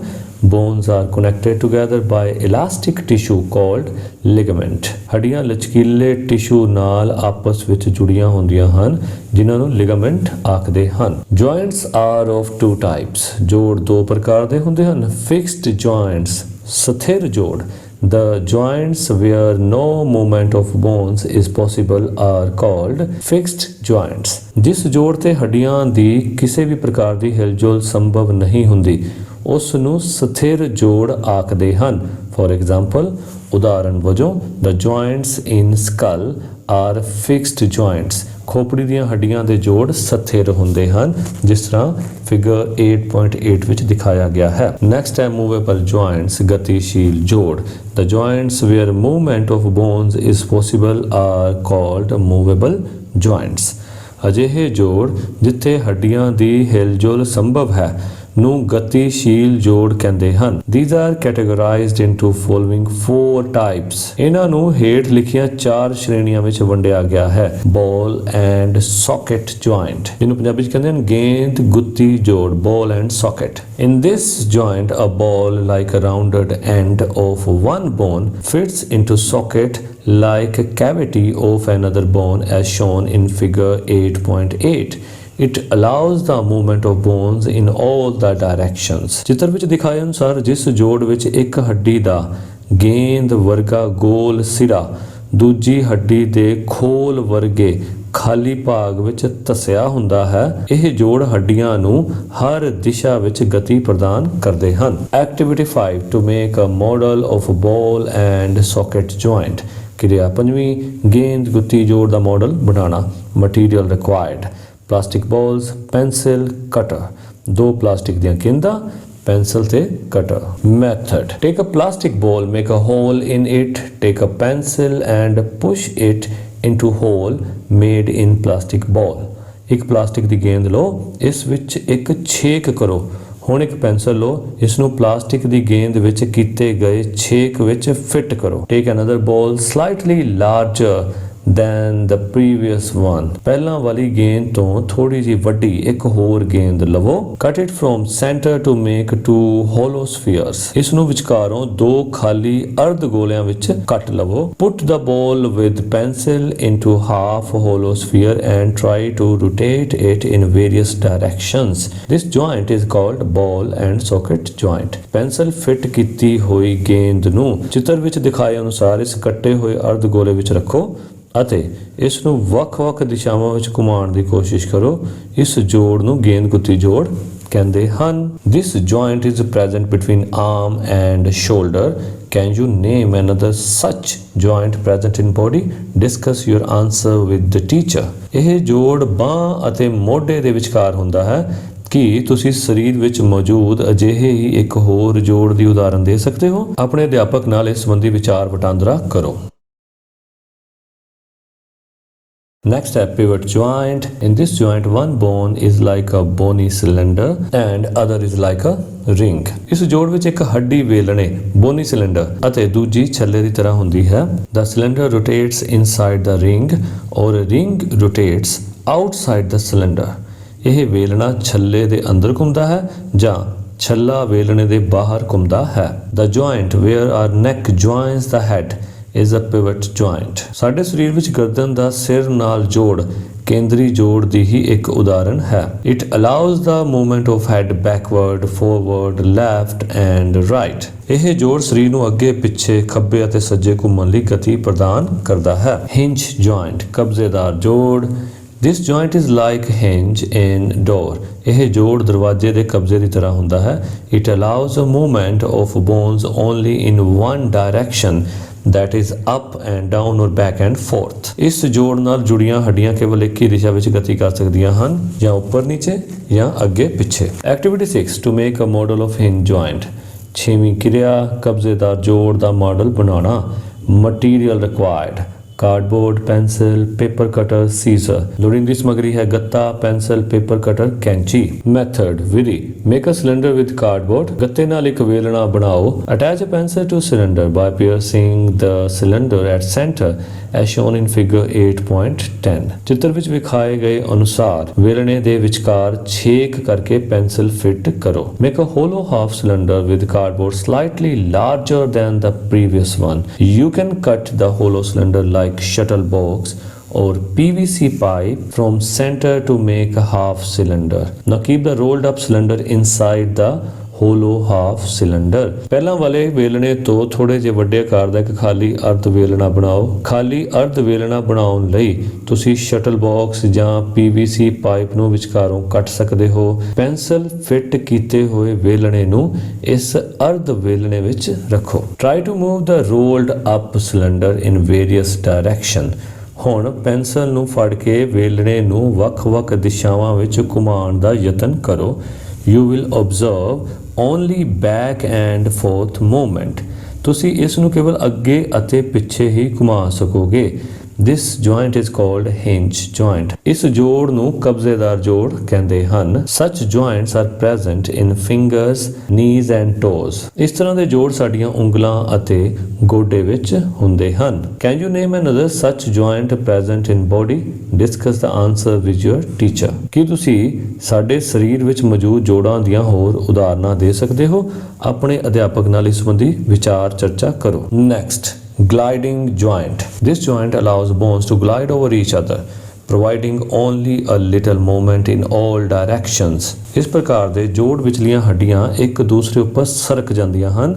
Bones are connected together by elastic tissue called ligament. ਹੱਡੀਆਂ ਲਚਕੀਲੇ ਟਿਸ਼ੂ ਨਾਲ ਆਪਸ ਵਿੱਚ ਜੁੜੀਆਂ ਹੁੰਦੀਆਂ ਹਨ ਜਿਨ੍ਹਾਂ ਨੂੰ ਲਿਗਾਮੈਂਟ ਆਖਦੇ ਹਨ। Joints are of two types. ਜੋੜ ਦੋ ਪ੍ਰਕਾਰ ਦੇ ਹੁੰਦੇ ਹਨ। Fixed joints, ਸਥਿਰ ਜੋੜ। The joints where no movement of bones is possible are called fixed joints. ਜਿਸ ਜੋੜ ਤੇ ਹੱਡੀਆਂ ਦੀ ਕਿਸੇ ਵੀ ਪ੍ਰਕਾਰ ਦੀ ਹਿਲਜੁਲ ਸੰਭਵ ਨਹੀਂ ਹੁੰਦੀ ਉਸ ਨੂੰ ਸਥਿਰ ਜੋੜ ਆਖਦੇ ਹਨ। For example, ਉਦਾਹਰਣ ਵਜੋਂ the joints in skull are fixed joints. ਖੋਪੜੀ ਦੀਆਂ ਹੱਡੀਆਂ ਦੇ ਜੋੜ ਸਥਿਰ ਹੁੰਦੇ ਹਨ ਜਿਸ ਤਰ੍ਹਾਂ ਫਿਗਰ 8.8 ਵਿੱਚ ਦਿਖਾਇਆ ਗਿਆ ਹੈ। ਨੈਕਸਟ ਹੈ ਮੂਵੇਬਲ ਜੁਆਇੰਟਸ, ਗਤੀਸ਼ੀਲ ਜੋੜ। The joints where movement of bones is possible are called movable joints. ਅਜਿਹੇ ਜੋੜ ਜਿੱਥੇ ਹੱਡੀਆਂ ਦੀ ਹਿਲਜੁਲ ਸੰਭਵ ਹੈ ਨੂੰ ਗਤੀਸ਼ੀਲ ਜੋੜ ਕਹਿੰਦੇ ਹਨ। These are categorized into following 4 types. ਇਹਨਾਂ ਨੂੰ ਹੇਠ ਲਿਖੀਆਂ 4 ਸ਼੍ਰੇਣੀਆਂ ਵਿੱਚ ਵੰਡਿਆ ਗਿਆ ਹੈ। Ball and socket joint, ਜਿਹਨੂੰ ਪੰਜਾਬੀ ਵਿੱਚ ਕਹਿੰਦੇ ਹਨ ਗੇਂਦ ਗੁੱਤੀ ਜੋੜ। Ball and socket. In this joint, a ball like a rounded end of one bone fits into socket like a cavity of another bone as shown in figure 8.8. It allows the movement of bones in all the directions. ਚਿੱਤਰ ਵਿੱਚ ਦਿਖਾਏ ਅਨੁਸਾਰ ਜਿਸ ਜੋੜ ਵਿੱਚ ਇੱਕ ਹੱਡੀ ਦਾ ਗੇਂਦ ਵਰਗਾ ਗੋਲ ਸਿਰਾ ਦੂਜੀ ਹੱਡੀ ਦੇ ਖੋਲ ਵਰਗੇ ਖਾਲੀ ਭਾਗ ਵਿੱਚ ਧਸਿਆ ਹੁੰਦਾ ਹੈ, ਇਹ ਜੋੜ ਹੱਡੀਆਂ ਨੂੰ ਹਰ ਦਿਸ਼ਾ ਵਿੱਚ ਗਤੀ ਪ੍ਰਦਾਨ ਕਰਦੇ ਹਨ। Activity 5, to make a model of ball and socket joint. ਕਿਰਿਆ ਪੰਜਵੀਂ, ਗੇਂਦ ਗੁੱਤੀ ਜੋੜ ਦਾ ਮਾਡਲ ਬਣਾਉਣਾ। Material required, plastic balls, pencil, cutter. 2 plastic ਦੀਆਂ ਗੇਂਦਾਂ, ਪੈਨਸਿਲ ਤੇ cutter. Method, take a plastic ball, make a hole in it, take a pencil and push it into hole made in plastic ball. ਇੱਕ plastic ਦੀ ਗੇਂਦ ਲਓ, ਇਸ ਵਿੱਚ ਇੱਕ ਛੇਕ ਕਰੋ। ਹੁਣ ਇੱਕ ਪੈਨਸਿਲ ਲਓ, ਇਸ ਨੂੰ ਪਲਾਸਟਿਕ ਦੀ ਗੇਂਦ ਵਿੱਚ ਕੀਤੇ ਗਏ ਛੇਕ ਵਿੱਚ ਫਿੱਟ ਕਰੋ। Take another ball slightly larger than the previous one. ਪਹਿਲਾਂ ਵਾਲੀ ਗੇਂਦ ਤੋਂ ਥੋੜੀ ਜਿਹੀ ਵੱਡੀ ਇੱਕ ਹੋਰ ਗੇਂਦ ਲਵੋ। Cut it from center to make 2 hollow spheres. ਇਸ ਨੂੰ ਵਿਚਕਾਰੋਂ 2 ਖਾਲੀ ਅਰਧ ਗੋਲਿਆਂ ਵਿੱਚ ਕੱਟ ਲਵੋ। Put the ball with pencil into half hollow sphere and try to rotate it in various directions. This joint is called ball and socket joint. Pencil fit ਕੀਤੀ ਹੋਈ ਗੇਂਦ ਨੂੰ ਚਿੱਤਰ ਵਿੱਚ ਦਿਖਾਏ ਅਨੁਸਾਰ ਇਸ ਕੱਟੇ ਹੋਏ ਅਰਧ ਗੋਲੇ ਵਿੱਚ ਰੱਖੋ ਅਤੇ ਇਸ ਨੂੰ ਵੱਖ-ਵੱਖ ਦਿਸ਼ਾਵਾਂ ਵਿੱਚ ਘੁਮਾਉਣ ਦੀ ਕੋਸ਼ਿਸ਼ ਕਰੋ। ਇਸ ਜੋੜ ਨੂੰ ਗੇਂਦ ਗੁੱਤੀ ਜੋੜ ਕਹਿੰਦੇ ਹਨ। This joint is present between arm and shoulder. Can you name another such joint present in body? Discuss your answer with the teacher. ਇਹ ਜੋੜ ਬਾਂਹ ਅਤੇ ਮੋਢੇ ਦੇ ਵਿਚਕਾਰ ਹੁੰਦਾ ਹੈ। ਕੀ ਤੁਸੀਂ ਸਰੀਰ ਵਿੱਚ ਮੌਜੂਦ ਅਜਿਹੇ ਹੀ ਇੱਕ ਹੋਰ ਜੋੜ ਦੀ ਉਦਾਹਰਨ ਦੇ ਸਕਦੇ ਹੋ? ਆਪਣੇ ਅਧਿਆਪਕ ਨਾਲ ਇਸ ਸੰਬੰਧੀ ਵਿਚਾਰ ਵਟਾਂਦਰਾ ਕਰੋ। Next step, pivot joint. In this joint, one bone is like a bony cylinder and other is like a ring. ਇਸ ਜੋੜ ਵਿੱਚ ਇੱਕ ਹੱਡੀ ਵੇਲਣੇ ਬੋਨੀ ਸਿਲੰਡਰ ਅਤੇ ਦੂਜੀ ਛੱਲੇ ਦੀ ਤਰ੍ਹਾਂ ਹੁੰਦੀ ਹੈ। The cylinder rotates inside the ring or a ring rotates outside the cylinder. ਇਹ ਵੇਲਣਾ ਛੱਲੇ ਦੇ ਅੰਦਰ ਘੁੰਮਦਾ ਹੈ ਜਾਂ ਛੱਲਾ ਵੇਲਣੇ ਦੇ ਬਾਹਰ ਘੁੰਮਦਾ ਹੈ। The joint where our neck joins the head is a pivot joint. ਸਾਡੇ ਸਰੀਰ ਵਿੱਚ ਗਰਦਨ ਦਾ ਸਿਰ ਨਾਲ ਜੋੜ ਕੇਂਦਰੀ ਜੋੜ ਦੀ ਹੀ ਇੱਕ ਉਦਾਹਰਨ ਹੈ। It allows the movement of head backward, forward, left and right. ਇਹ ਜੋੜ ਸਰੀਰ ਨੂੰ ਅੱਗੇ ਪਿੱਛੇ ਖੱਬੇ ਅਤੇ ਸੱਜੇ ਘੁੰਮਣ ਲਈ ਗਤੀ ਪ੍ਰਦਾਨ ਕਰਦਾ ਹੈ। Hinge joint, ਕਬਜ਼ੇਦਾਰ ਜੋੜ। This joint is like hinge in door. ਇਹ ਜੋੜ ਦਰਵਾਜ਼ੇ ਦੇ ਕਬਜ਼ੇ ਦੀ ਤਰ੍ਹਾਂ ਹੁੰਦਾ ਹੈ। It allows a movement of bones only in one direction, that is up and down or back and forth. ਇਸ ਜੋੜ ਨਾਲ ਜੁੜੀਆਂ ਹੱਡੀਆਂ ਕੇਵਲ ਇੱਕ ਹੀ ਦਿਸ਼ਾ ਵਿੱਚ ਗਤੀ ਕਰ ਸਕਦੀਆਂ ਹਨ, ਜਾਂ ਉੱਪਰ ਨੀਚੇ ਜਾਂ ਅੱਗੇ ਪਿੱਛੇ। Activity 6, to make a model of hinge joint. 6ਵੀਂ ਕਿਰਿਆ, ਕਬਜ਼ੇਦਾਰ ਜੋੜ ਦਾ ਮਾਡਲ ਬਣਾਉਣਾ। Material required, cardboard, pencil, paper cutter, scissor. ਲੋੜੀਂਦੀ ਸਮੱਗਰੀ ਹੈ ਗੱਤਾ, ਪੈਨਸਲ, ਪੇਪਰ ਕਟਰ, ਕੈਂਚੀ। Method, ਵਿਧੀ, make a cylinder with cardboard. ਗੱਤੇ ਨਾਲ ਇੱਕ ਵੇਲਣਾ ਬਣਾਓ। Attach a pencil to cylinder by piercing the cylinder at center as shown in figure 8.10. ਚਿੱਤਰ ਵਿੱਚ ਵਿਖਾਏ ਗਏ ਅਨੁਸਾਰ ਵੇਲਣੇ ਦੇ ਵਿਚਕਾਰ ਛੇਕ ਕਰਕੇ ਪੈਨਸਲ ਫਿੱਟ ਕਰੋ। Make a hollow half cylinder with cardboard slightly larger than the previous one. You can cut the hollow cylinder like shuttle box or PVC pipe from center to make a half cylinder. Now keep the rolled up cylinder inside the hollow half cylinder. ਪਹਿਲਾਂ ਵਾਲੇ ਵੇਲਣੇ ਤੋਂ ਥੋੜੇ ਜਿਹੇ ਵੱਡੇ ਆਕਾਰ ਦਾ ਇੱਕ ਖਾਲੀ ਅਰਧ ਵੇਲਣਾ ਬਣਾਓ। ਖਾਲੀ ਅਰਧ ਵੇਲਣਾ ਬਣਾਉਣ ਲਈ ਤੁਸੀਂ ਸ਼ਟਲ ਬਾਕਸ ਜਾਂ PVC ਪਾਈਪ ਨੂੰ ਵਿਚਕਾਰੋਂ ਕੱਟ ਸਕਦੇ ਹੋ। ਪੈਨਸਲ ਫਿੱਟ ਕੀਤੇ ਹੋਏ ਵੇਲਣੇ ਨੂੰ ਇਸ ਅਰਧ ਵੇਲਣੇ ਵਿੱਚ ਰੱਖੋ। Try to move the rolled up cylinder in various direction. ਹੁਣ ਪੈਨਸਲ ਨੂੰ ਫੜ ਕੇ ਵੇਲਣੇ ਨੂੰ ਵੱਖ-ਵੱਖ ਦਿਸ਼ਾਵਾਂ ਵਿੱਚ ਘੁਮਾਉਣ ਦਾ ਯਤਨ ਕਰੋ। You will observe only back and forth movement. ਤੁਸੀਂ ਇਸ ਨੂੰ ਕੇਵਲ ਅੱਗੇ ਅਤੇ ਪਿੱਛੇ ਹੀ ਘੁਮਾ ਸਕੋਗੇ। This joint is called hinge joint. ਇਸ ਜੋੜ ਨੂੰ ਕਬਜ਼ੇਦਾਰ ਜੋੜ ਕਹਿੰਦੇ ਹਨ। Such joints are present in fingers, knees and toes. ਇਸ ਤਰ੍ਹਾਂ ਦੇ ਜੋੜ ਸਾਡੀਆਂ ਉਂਗਲਾਂ ਅਤੇ ਗੋਡੇ ਵਿੱਚ ਹੁੰਦੇ ਹਨ। Can you name another such joint present in body? Discuss the answer with your teacher. ਕੀ ਤੁਸੀਂ ਸਾਡੇ ਸਰੀਰ ਵਿੱਚ ਮੌਜੂਦ ਜੋੜਾਂ ਦੀਆਂ ਹੋਰ ਉਦਾਹਰਨਾਂ ਦੇ ਸਕਦੇ ਹੋ? ਆਪਣੇ ਅਧਿਆਪਕ ਨਾਲ ਇਸ ਸੰਬੰਧੀ ਵਿਚਾਰ ਚਰਚਾ ਕਰੋ। Next, gliding joint. This joint allows bones to glide over each other, providing only a little movement in all directions. ਇਸ ਪ੍ਰਕਾਰ ਦੇ ਜੋੜ ਵਿਚਲੀਆਂ ਹੱਡੀਆਂ ਇੱਕ ਦੂਸਰੇ ਉੱਪਰ ਸਰਕ ਜਾਂਦੀਆਂ ਹਨ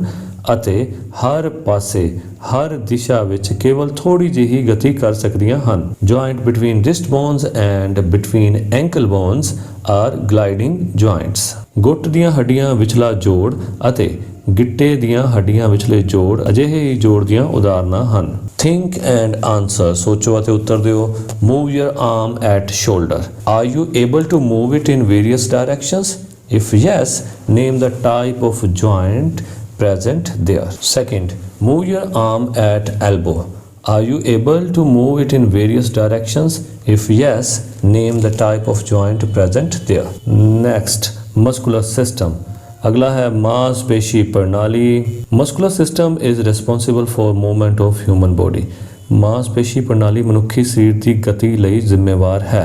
ਅਤੇ ਹਰ ਪਾਸੇ ਹਰ ਦਿਸ਼ਾ ਵਿੱਚ ਕੇਵਲ ਥੋੜੀ ਜਿਹੀ ਗਤੀ ਕਰ ਸਕਦੀਆਂ ਹਨ। Joint between wrist bones and between ankle bones are gliding joints. ਗੁੱਟ ਦੀਆਂ ਹੱਡੀਆਂ ਵਿਚਲਾ ਜੋੜ ਅਤੇ ਗਿੱਟੇ ਦੀਆਂ ਹੱਡੀਆਂ ਵਿਚਲੇ ਜੋੜ ਅਜਿਹੇ ਹੀ ਜੋੜ ਦੀਆਂ ਉਦਾਹਰਨਾਂ ਹਨ। Think and answer. ਸੋਚੋ ਅਤੇ ਉੱਤਰ ਦਿਓ। Move your arm at shoulder. Are you able to move it in various directions? If yes, name the type of joint present there. Second, move your arm at elbow. Are you able to move it in various directions? If yes, name the type of joint present there. Next, muscular system. अगला है मांसपेशी प्रणाली। Muscular system is responsible for movement of human body. मांसपेशी प्रणाली मनुखी सरीर की गति ਲਈ ਜ਼ਿੰਮੇਵਾਰ ਹੈ।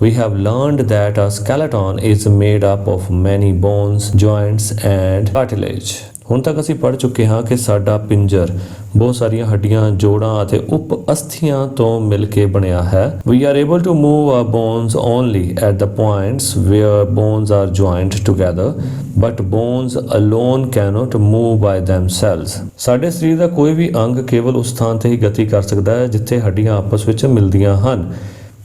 We have learned that our skeleton is made up of many bones, joints and cartilage. ਹੁਣ ਤੱਕ ਅਸੀਂ ਪੜ੍ਹ ਚੁੱਕੇ ਹਾਂ ਕਿ ਸਾਡਾ ਪਿੰਜਰ ਬਹੁਤ ਸਾਰੀਆਂ ਹੱਡੀਆਂ, ਜੋੜਾਂ ਅਤੇ ਉਪ ਅਸਥੀਆਂ ਤੋਂ ਮਿਲ ਕੇ ਬਣਿਆ ਹੈ। We are able to move our bones only at the points where bones are joined together, but bones alone cannot move by themselves. ਸਾਡੇ ਸਰੀਰ ਦਾ ਕੋਈ ਵੀ ਅੰਗ ਕੇਵਲ ਉਸ ਥਾਂ ਤੇ ਹੀ ਗਤੀ ਕਰ ਸਕਦਾ ਹੈ ਜਿੱਥੇ ਹੱਡੀਆਂ ਆਪਸ ਵਿੱਚ ਮਿਲਦੀਆਂ ਹਨ।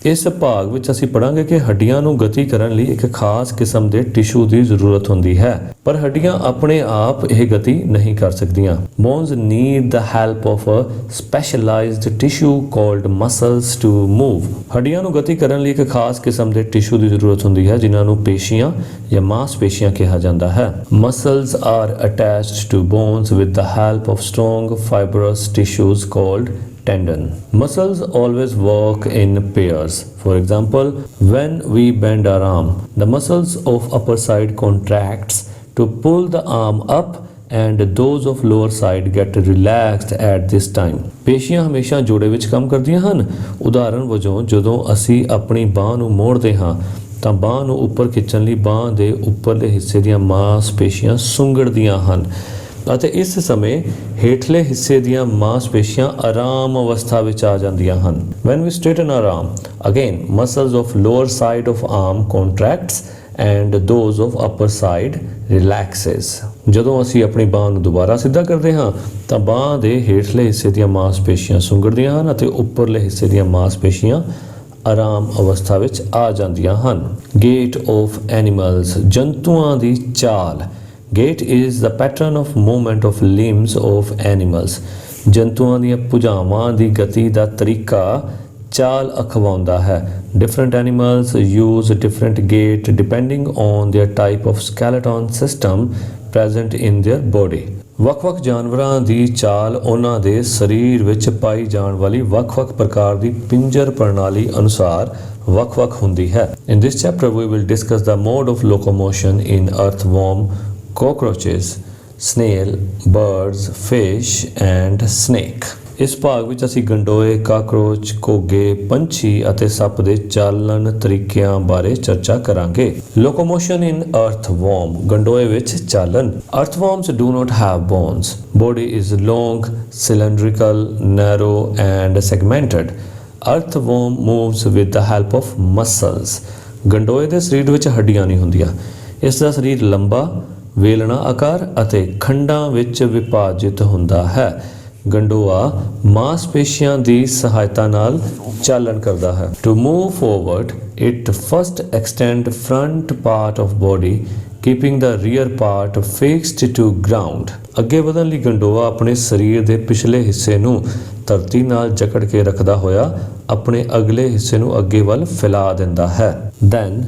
ਇਸ ਭਾਗ ਵਿੱਚ ਅਸੀਂ ਪੜਾਂਗੇ ਕਿ ਹੱਡੀਆਂ ਨੂੰ ਗਤੀ ਕਰਨ ਲਈ ਇੱਕ ਖਾਸ ਕਿਸਮ ਦੇ ਟਿਸ਼ੂ ਦੀ ਜ਼ਰੂਰਤ ਹੁੰਦੀ ਹੈ, ਪਰ ਹੱਡੀਆਂ ਆਪਣੇ ਆਪ ਇਹ ਗਤੀ ਨਹੀਂ ਕਰ ਸਕਦੀਆਂ। Bones need the help of a specialised tissue called muscles to move. ਹੱਡੀਆਂ ਨੂੰ ਗਤੀ ਕਰਨ ਲਈ ਇੱਕ ਖਾਸ ਕਿਸਮ ਦੇ ਟਿਸ਼ੂ ਦੀ ਜ਼ਰੂਰਤ ਹੁੰਦੀ ਹੈ, ਜਿਨ੍ਹਾਂ ਨੂੰ ਪੇਸ਼ੀਆਂ ਜਾਂ ਮਾਸਪੇਸ਼ੀਆਂ ਕਿਹਾ ਜਾਂਦਾ ਹੈ। Muscles are attached to bones with the help of strong fibrous tissues called tendon. Muscles always work in pairs. For example, when we bend our arm, the muscles of upper side contracts to pull the arm up and those of lower side get relaxed at this time. ਪੇਸ਼ੀਆਂ ਹਮੇਸ਼ਾ ਜੋੜੇ ਵਿੱਚ ਕੰਮ ਕਰਦੀਆਂ ਹਨ। ਉਦਾਹਰਨ ਵਜੋਂ ਜਦੋਂ ਅਸੀਂ ਆਪਣੀ ਬਾਹ ਨੂੰ ਮੋੜਦੇ ਹਾਂ ਤਾਂ ਬਾਹ ਨੂੰ ਉੱਪਰ ਖਿੱਚਣ ਲਈ ਬਾਹ ਦੇ ਉੱਪਰਲੇ ਹਿੱਸੇ ਦੀਆਂ ਮਾਸਪੇਸ਼ੀਆਂ ਸੁੰਗੜਦੀਆਂ ਹਨ ਅਤੇ ਇਸ ਸਮੇਂ ਹੇਠਲੇ ਹਿੱਸੇ ਦੀਆਂ ਮਾਸਪੇਸ਼ੀਆਂ ਆਰਾਮ ਅਵਸਥਾ ਵਿੱਚ ਆ ਜਾਂਦੀਆਂ ਹਨ। When we straighten our arm, again muscles of lower side of arm contracts and those of upper side relaxes. ਜਦੋਂ ਅਸੀਂ ਆਪਣੀ ਬਾਹ ਨੂੰ ਦੁਬਾਰਾ ਸਿੱਧਾ ਕਰਦੇ ਹਾਂ ਤਾਂ ਬਾਹ ਦੇ ਹੇਠਲੇ ਹਿੱਸੇ ਦੀਆਂ ਮਾਸਪੇਸ਼ੀਆਂ ਸੁੰਗੜਦੀਆਂ ਹਨ ਅਤੇ ਉੱਪਰਲੇ ਹਿੱਸੇ ਦੀਆਂ ਮਾਸਪੇਸ਼ੀਆਂ ਆਰਾਮ ਅਵਸਥਾ ਵਿੱਚ ਆ ਜਾਂਦੀਆਂ ਹਨ। Gait of animals, ਜੰਤੂਆਂ ਦੀ ਚਾਲ। Gait is the pattern of movement of limbs of animals. ਜੰਤੂਆਂ ਦੀਆਂ ਭੁਜਾਵਾਂ ਦੀ ਗਤੀ ਦਾ ਤਰੀਕਾ ਚਾਲ ਅਖਵਾਉਂਦਾ ਹੈ। Different animals use different gait depending on their type of skeleton system present in their body. ਵੱਖ-ਵੱਖ ਜਾਨਵਰਾਂ ਦੀ ਚਾਲ ਉਹਨਾਂ ਦੇ ਸਰੀਰ ਵਿੱਚ ਪਾਈ ਜਾਣ ਵਾਲੀ ਵੱਖ-ਵੱਖ ਪ੍ਰਕਾਰ ਦੀ ਪਿੰਜਰ ਪ੍ਰਣਾਲੀ ਅਨੁਸਾਰ ਵੱਖ-ਵੱਖ ਹੁੰਦੀ ਹੈ। In this chapter we will discuss the mode of locomotion in earthworm, cockroaches, snail, birds, fish and snake. ਇਸ ਭਾਗ ਵਿੱਚ ਅਸੀਂ ਗੰਡੋਏ, ਕਾਕਰੋਚ, ਘੋਗੇ, ਪੰਛੀ ਅਤੇ ਸੱਪ ਦੇ ਚਾਲਣ ਤਰੀਕਿਆਂ ਬਾਰੇ ਚਰਚਾ ਕਰਾਂਗੇ। Locomotion in earthworm, ਗੰਡੋਏ ਵਿੱਚ ਚਾਲਣ। Earthworms do not have bones. Body is long, cylindrical, narrow and segmented. Earthworm moves with the help of muscles. ਗੰਡੋਏ ਦੇ ਸਰੀਰ ਵਿੱਚ ਹੱਡੀਆਂ ਨਹੀਂ ਹੁੰਦੀਆਂ। ਇਸ ਦਾ ਸਰੀਰ ਲੰਬਾ, ਵੇਲਣਾ ਆਕਾਰ ਅਤੇ ਖੰਡਾਂ ਵਿੱਚ ਵਿਭਾਜਿਤ ਹੁੰਦਾ ਹੈ। ਗੰਡੋਆ ਮਾਸਪੇਸ਼ੀਆਂ ਦੀ ਸਹਾਇਤਾ ਨਾਲ ਚਾਲਣ ਕਰਦਾ ਹੈ। To move forward, it first extend front part of body, keeping the rear part fixed to ground. ਅੱਗੇ ਵਧਣ ਲਈ ਗੰਡੋਆ ਆਪਣੇ ਸਰੀਰ ਦੇ ਪਿਛਲੇ ਹਿੱਸੇ ਨੂੰ ਧਰਤੀ ਨਾਲ ਜਕੜ ਕੇ ਰੱਖਦਾ ਹੋਇਆ ਆਪਣੇ ਅਗਲੇ ਹਿੱਸੇ ਨੂੰ ਅੱਗੇ ਵੱਲ ਫੈਲਾ ਦਿੰਦਾ ਹੈ। Then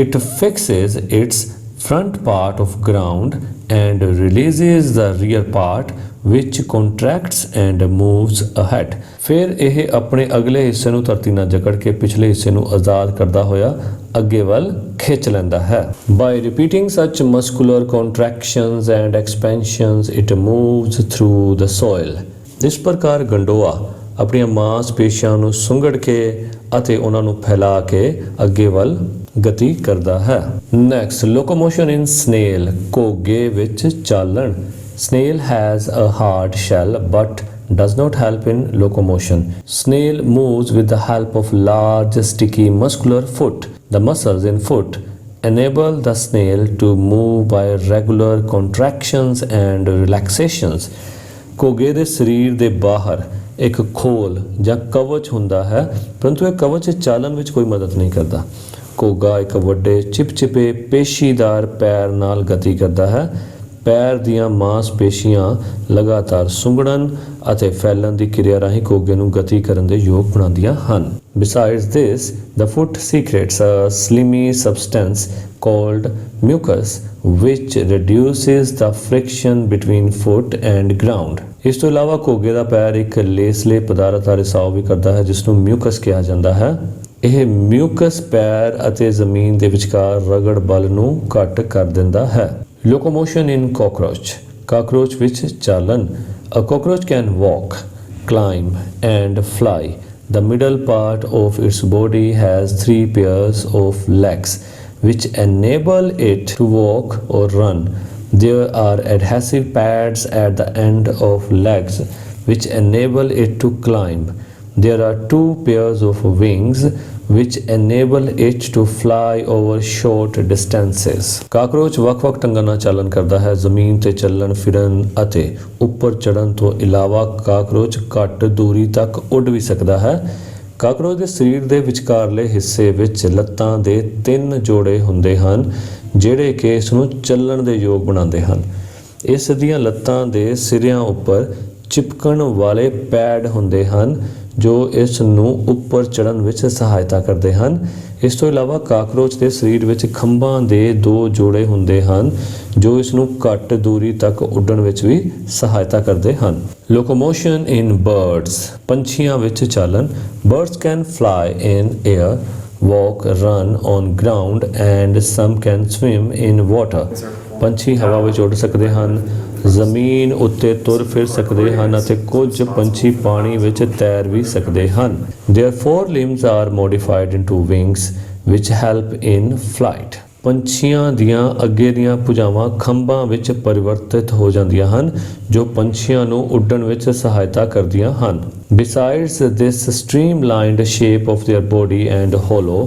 it fixes its front part of ground and releases the rear part which contracts and moves ahead. ਫਿਰ ਇਹ ਆਪਣੇ ਅਗਲੇ ਹਿੱਸੇ ਨੂੰ ਧਰਤੀ ਨਾਲ ਜਕੜ ਕੇ ਪਿਛਲੇ ਹਿੱਸੇ ਨੂੰ ਆਜ਼ਾਦ ਕਰਦਾ ਹੋਇਆ ਅੱਗੇ ਵੱਲ ਖਿੱਚ ਲੈਂਦਾ ਹੈ। By repeating such muscular contractions and expansions, it moves through the soil. ਇਸ ਪ੍ਰਕਾਰ ਗੰਡੋਆ ਆਪਣੀਆਂ ਮਾਸਪੇਸ਼ੀਆਂ ਨੂੰ ਸੁੰਗੜ ਕੇ ਅਤੇ ਉਹਨਾਂ ਨੂੰ ਫੈਲਾ ਕੇ ਅੱਗੇ ਵੱਲ ਗਤੀ ਕਰਦਾ ਹੈ। Next, locomotion in snail, ਘੋਗੇ ਵਿੱਚ ਚਾਲਣ। Snail has a hard shell but does not help in locomotion. Snail moves with the help of large sticky muscular foot. The muscles in foot enable the snail to move by regular contractions and relaxations. ਘੋਗੇ ਦੇ ਸਰੀਰ ਦੇ ਬਾਹਰ ਇੱਕ ਖੋਲ ਜਾਂ ਕਵਚ ਹੁੰਦਾ ਹੈ, ਪਰੰਤੂ ਇਹ ਕਵਚ ਚਾਲਣ ਵਿੱਚ ਕੋਈ ਮਦਦ ਨਹੀਂ ਕਰਦਾ। ਘੋਗਾ ਇੱਕ ਵੱਡੇ ਚਿਪਚਿਪੇ ਪੇਸ਼ੀਦਾਰ ਪੈਰ ਨਾਲ ਗਤੀ ਕਰਦਾ ਹੈ। ਪੈਰ ਦੀਆਂ ਮਾਸਪੇਸ਼ੀਆਂ ਲਗਾਤਾਰ ਸੁੰਗੜਨ ਅਤੇ ਫੈਲਣ ਦੀ ਕਿਰਿਆ ਰਾਹੀਂ ਘੋਗੇ ਨੂੰ ਗਤੀ ਕਰਨ ਦੇ ਯੋਗ ਬਣਾਉਂਦੀਆਂ ਹਨ। Besides this, the foot secretes a slimy substance called mucus which reduces the friction between foot and ground. ਇਸ ਤੋਂ ਇਲਾਵਾ ਘੋਗੇ ਦਾ ਪੈਰ ਇੱਕ ਲੇਸਲੇ ਪਦਾਰਥ ਦਾ ਰਿਸਾਵ ਵੀ ਕਰਦਾ ਹੈ ਜਿਸ ਨੂੰ ਮਿਊਕਸ ਕਿਹਾ ਜਾਂਦਾ ਹੈ। ਇਹ ਮਿਊਕਸ ਪੈਰ ਅਤੇ ਜ਼ਮੀਨ ਦੇ ਵਿਚਕਾਰ ਰਗੜ ਬਲ ਨੂੰ ਘੱਟ ਕਰ ਦਿੰਦਾ ਹੈ। Locomotion in cockroach, ਕਾਕਰੋਚ ਵਿੱਚ ਚਾਲਣ। A cockroach can walk, climb and fly. The middle part of its body has 3 pairs of legs which enable it to walk or run. There are adhesive pads at the end of legs which enable it to climb. There are 2 pairs of wings which enable it to fly over short distances. Cockroach ਵੱਖ-ਵੱਖ ਢੰਗਾਂ ਨਾਲ ਚਾਲਣ ਕਰਦਾ ਹੈ। ਜ਼ਮੀਨ ਤੇ ਚੱਲਣ ਫਿਰਨ ਅਤੇ ਉੱਪਰ ਚੜ੍ਹਨ ਤੋਂ ਇਲਾਵਾ ਕਾਕਰੋਚ ਘੱਟ ਦੂਰੀ ਤੱਕ ਉੱਡ ਵੀ ਸਕਦਾ ਹੈ। ਕਾਕਰੋਚ ਦੇ ਸਰੀਰ ਦੇ ਵਿਚਕਾਰਲੇ ਹਿੱਸੇ ਵਿੱਚ ਲੱਤਾਂ ਦੇ 3 ਜੋੜੇ ਹੁੰਦੇ ਹਨ ਜਿਹੜੇ ਕਿ ਇਸ ਨੂੰ ਚੱਲਣ ਦੇ ਯੋਗ ਬਣਾਉਂਦੇ ਹਨ। ਇਸ ਦੀਆਂ ਲੱਤਾਂ ਦੇ ਸਿਰਿਆਂ ਉੱਪਰ ਚਿਪਕਣ ਵਾਲੇ ਪੈਡ ਹੁੰਦੇ ਹਨ ਜੋ ਇਸ ਨੂੰ ਉੱਪਰ ਚੜ੍ਹਨ ਵਿੱਚ ਸਹਾਇਤਾ ਕਰਦੇ ਹਨ। ਇਸ ਤੋਂ ਇਲਾਵਾ ਕਾਕਰੋਚ ਦੇ ਸਰੀਰ ਵਿੱਚ ਖੰਭਾਂ ਦੇ 2 ਜੋੜੇ ਹੁੰਦੇ ਹਨ ਜੋ ਇਸ ਨੂੰ ਘੱਟ ਦੂਰੀ ਤੱਕ ਉੱਡਣ ਵਿੱਚ ਵੀ ਸਹਾਇਤਾ ਕਰਦੇ ਹਨ। ਲੋਕੋਮੋਸ਼ਨ ਇਨ ਬਰਡਸ, ਪੰਛੀਆਂ ਵਿੱਚ ਚਾਲਣ। Birds can fly in air, walk, run on ground and some can swim in water। ਪੰਛੀ ਹਵਾ ਵਿੱਚ ਉੱਡ ਸਕਦੇ ਹਨ, ਜ਼ਮੀਨ ਉੱਤੇ ਤੁਰ ਫਿਰ ਸਕਦੇ ਹਨ ਅਤੇ ਕੁਝ ਪੰਛੀ ਪਾਣੀ ਵਿੱਚ ਤੈਰ ਵੀ ਸਕਦੇ ਹਨ। Their forelimbs are modified into wings which help in flight। ਪੰਛੀਆਂ ਦੀਆਂ ਅੱਗੇ ਦੀਆਂ ਭੁਜਾਵਾਂ ਖੰਭਾਂ ਵਿੱਚ ਪਰਿਵਰਤਿਤ ਹੋ ਜਾਂਦੀਆਂ ਹਨ ਜੋ ਪੰਛੀਆਂ ਨੂੰ ਉੱਡਣ ਵਿੱਚ ਸਹਾਇਤਾ ਕਰਦੀਆਂ ਹਨ। Besides this streamlined shape of their body and hollow,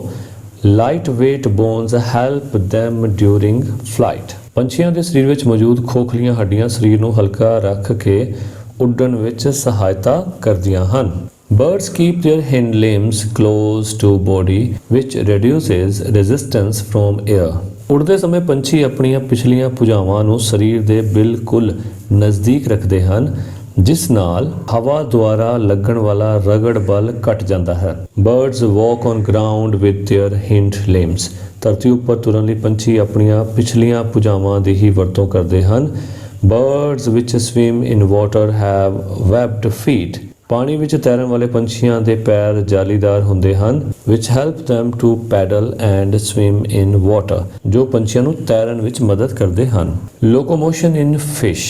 lightweight bones help them during flight। ਪੰਛੀਆਂ ਦੇ ਸਰੀਰ ਵਿੱਚ ਮੌਜੂਦ ਖੋਖਲੀਆਂ ਹੱਡੀਆਂ ਸਰੀਰ ਨੂੰ ਹਲਕਾ ਰੱਖ ਕੇ ਉੱਡਣ ਵਿੱਚ ਸਹਾਇਤਾ ਕਰਦੀਆਂ ਹਨ। Birds keep their hind limbs close to body which reduces resistance from air। ਉੜਦੇ ਸਮੇਂ ਪੰਛੀ ਆਪਣੀਆਂ ਪਿਛਲੀਆਂ ਭੁਜਾਵਾਂ ਨੂੰ ਸਰੀਰ ਦੇ ਬਿਲਕੁਲ ਨਜ਼ਦੀਕ ਰੱਖਦੇ ਹਨ ਜਿਸ ਨਾਲ ਹਵਾ ਦੁਆਰਾ ਲੱਗਣ ਵਾਲਾ ਰਗੜ ਬਲ ਘਟ ਜਾਂਦਾ ਹੈ। Birds walk on ground with their hind limbs। ਧਰਤੀ ਉੱਪਰ ਤੁਰਨ ਲਈ ਪੰਛੀ ਆਪਣੀਆਂ ਪਿਛਲੀਆਂ ਭੁਜਾਵਾਂ ਦੀ ਹੀ ਵਰਤੋਂ ਕਰਦੇ ਹਨ। Birds which swim in water have webbed feet। ਪਾਣੀ ਵਿੱਚ ਤੈਰਨ ਵਾਲੇ ਪੰਛੀਆਂ ਦੇ ਪੈਰ ਜਾਲੀਦਾਰ ਹੁੰਦੇ ਹਨ which help them to paddle and swim in water, ਜੋ ਪੰਛੀਆਂ ਨੂੰ ਤੈਰਨ ਵਿੱਚ ਮਦਦ ਕਰਦੇ ਹਨ। Locomotion in fish,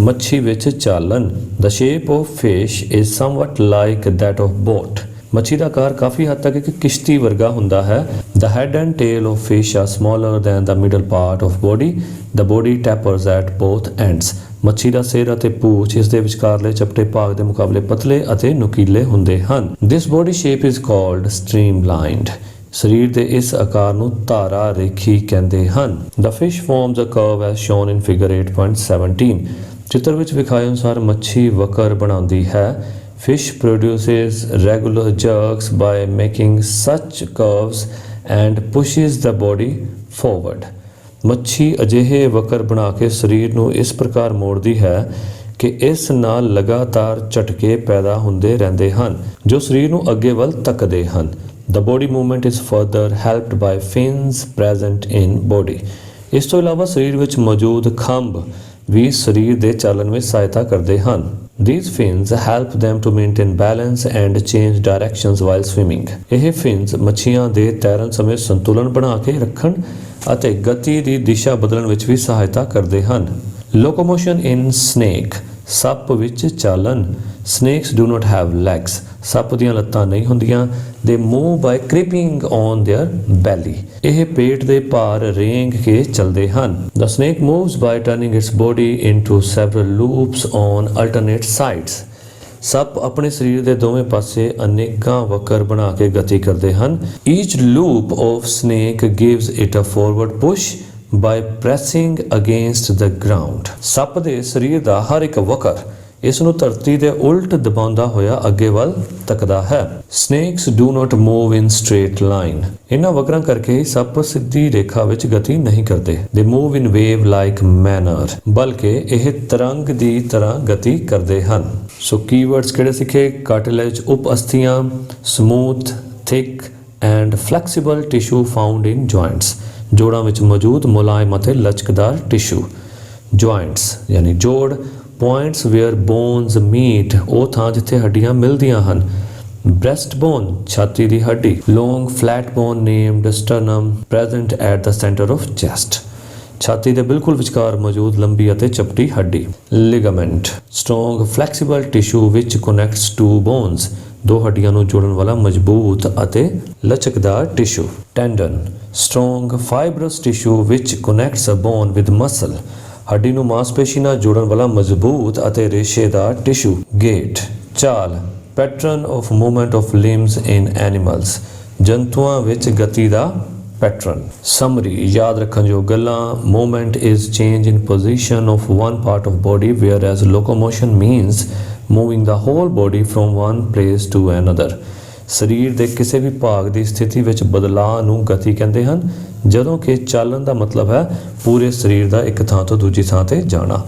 ਮੱਛੀ ਵਿੱਚ ਚਾਲਣ। The shape of fish is somewhat like that of boat। ਮੱਛੀ ਦਾ ਆਕਾਰ ਕਾਫੀ ਹੱਦ ਤੱਕ ਇੱਕ ਕਿਸ਼ਤੀ ਵਰਗਾ ਹੁੰਦਾ ਹੈ। The head and tail of fish are smaller than the middle part of body। The body tapers at both ends। ਮੱਛੀ ਦਾ ਸਿਰ ਅਤੇ ਪੂਛ ਇਸ ਦੇ ਵਿਚਕਾਰਲੇ ਚਪਟੇ ਭਾਗ ਦੇ ਮੁਕਾਬਲੇ ਪਤਲੇ ਅਤੇ ਨੁਕੀਲੇ ਹੁੰਦੇ ਹਨ। This body shape is called streamlined। ਸਰੀਰ ਦੇ ਇਸ ਆਕਾਰ ਨੂੰ ਧਾਰਾ ਰੇਖੀ ਕਹਿੰਦੇ ਹਨ। The fish forms a curve as shown in figure 8.17। ਚਿੱਤਰ ਵਿੱਚ ਵਿਖਾਏ ਅਨੁਸਾਰ ਮੱਛੀ ਵਕਰ ਬਣਾਉਂਦੀ ਹੈ। Fish produces regular jerks by making such curves and pushes the body forward। ਮੱਛੀ ਅਜਿਹੇ ਵਕਰ ਬਣਾ ਕੇ ਸਰੀਰ ਨੂੰ ਇਸ ਪ੍ਰਕਾਰ ਮੋੜਦੀ ਹੈ ਕਿ ਇਸ ਨਾਲ ਲਗਾਤਾਰ ਝਟਕੇ ਪੈਦਾ ਹੁੰਦੇ ਰਹਿੰਦੇ ਹਨ ਜੋ ਸਰੀਰ ਨੂੰ ਅੱਗੇ ਵੱਲ ਧੱਕਦੇ ਹਨ। The body movement is further helped by fins present in body। ਇਸ ਤੋਂ ਇਲਾਵਾ ਸਰੀਰ ਵਿੱਚ ਮੌਜੂਦ ਖੰਭ ਵੀ ਸਰੀਰ ਦੇ ਚੱਲਣ ਵਿੱਚ ਸਹਾਇਤਾ ਕਰਦੇ ਹਨ। These fins help them to maintain balance and change directions while swimming। ਇਹ fins ਮੱਛੀਆਂ ਦੇ ਤੈਰਨ ਸਮੇਂ ਸੰਤੁਲਨ ਬਣਾ ਕੇ ਰੱਖਣ ਅਤੇ ਗਤੀ ਦੀ ਦਿਸ਼ਾ ਬਦਲਣ ਵਿੱਚ ਵੀ ਸਹਾਇਤਾ ਕਰਦੇ ਹਨ। Locomotion in snake, ਸੱਪ ਵਿੱਚ ਚਾਲਣ। Snakes do not have legs। ਸੱਪ ਦੀਆਂ ਲੱਤਾਂ ਨਹੀਂ ਹੁੰਦੀਆਂ। They move by creeping on their belly। ਇਹ ਪੇਟ ਦੇ ਭਾਰ ਰੇਂਗ ਕੇ ਚੱਲਦੇ ਹਨ। The snake moves by turning its body into several loops on alternate sides। ਸੱਪ ਆਪਣੇ ਸਰੀਰ ਦੇ ਦੋਵੇਂ ਪਾਸੇ ਅਨੇਕਾਂ ਵਕਰ ਬਣਾ ਕੇ ਗਤੀ ਕਰਦੇ ਹਨ। Each loop of snake gives it a forward push by pressing against the ground। ਸੱਪ ਦੇ ਸਰੀਰ ਦਾ ਹਰ ਇੱਕ ਵਕਰ ਇਸ ਨੂੰ ਧਰਤੀ ਦੇ ਉਲਟ ਦਬਾਉਂਦਾ ਹੋਇਆ ਅੱਗੇ ਵੱਲ ਤੱਕਦਾ ਹੈ। Snakes do not move in straight line। ਇਹਨਾਂ ਵਕਰਾਂ ਕਰਕੇ ਹੀ ਸੱਪ ਸਿੱਧੀ ਰੇਖਾ ਵਿੱਚ ਗਤੀ ਨਹੀਂ ਕਰਦੇ। They move in wave like manner। ਬਲਕਿ ਇਹ ਤਰੰਗ ਦੀ ਤਰ੍ਹਾਂ ਗਤੀ ਕਰਦੇ ਹਨ। ਸੋ ਕੀਵਰਡਸ ਕਿਹੜੇ ਸਿੱਖੇ? ਕਾਰਟਿਲੇਜ ਉਪ ਅਸਥੀਆਂ, smooth, thick and flexible tissue found in joints. ਜੋੜਾਂ ਵਿੱਚ ਮੌਜੂਦ ਮੁਲਾਇਮ ਅਤੇ ਲਚਕਦਾਰ ਟਿਸ਼ੂ। ਜੁਆਇੰਟਸ ਯਾਨੀ ਜੋੜ। ਪੁਆਇੰਟਸ ਵੇਅਰ ਬੋਨਸ ਮੀਟ, ਉਹ ਥਾਂ ਜਿੱਥੇ ਹੱਡੀਆਂ ਮਿਲਦੀਆਂ ਹਨ। ਬ੍ਰੈਸਟ ਬੋਨ, ਛਾਤੀ ਦੀ ਹੱਡੀ। Long flat bone named sternum present at the centre of chest. ਛਾਤੀ ਦੇ ਬਿਲਕੁਲ ਵਿਚਕਾਰ ਮੌਜੂਦ ਲੰਬੀ ਅਤੇ ਚਪਟੀ ਹੱਡੀ। Ligament, strong flexible tissue which connects two bones, ਦੋ ਹੱਡੀਆਂ ਨੂੰ ਜੋੜਨ ਵਾਲਾ ਮਜ਼ਬੂਤ ਅਤੇ ਲਚਕਦਾਰ tissue. Tendon, strong fibres tissue which connects a bone with muscle, ਹੱਡੀ ਨੂੰ ਮਾਸਪੇਸ਼ੀ ਨਾਲ ਜੋੜਨ ਵਾਲਾ ਮਜ਼ਬੂਤ ਅਤੇ ਰੇਸ਼ੇਦਾਰ ਟਿਸ਼ੂ। ਗੇਟ, ਚਾਲ, pattern of movement of limbs in animals, ਜੰਤੂਆਂ ਵਿੱਚ ਗਤੀ ਦਾ ਪੈਟਰਨ। ਸਮਰੀ, ਯਾਦ ਰੱਖਣ ਯੋਗ ਗੱਲਾਂ। Movement is change in position of one part of body whereas locomotion means moving the whole body from one place to another। ਸਰੀਰ ਦੇ ਕਿਸੇ ਵੀ ਭਾਗ ਦੀ ਸਥਿਤੀ ਵਿੱਚ ਬਦਲਾਅ ਨੂੰ ਗਤੀ ਕਹਿੰਦੇ ਹਨ, ਜਦੋਂ ਕਿ ਚੱਲਣ ਦਾ ਮਤਲਬ ਹੈ ਪੂਰੇ ਸਰੀਰ ਦਾ ਇੱਕ ਥਾਂ ਤੋਂ ਦੂਜੀ ਥਾਂ ਤੇ ਜਾਣਾ।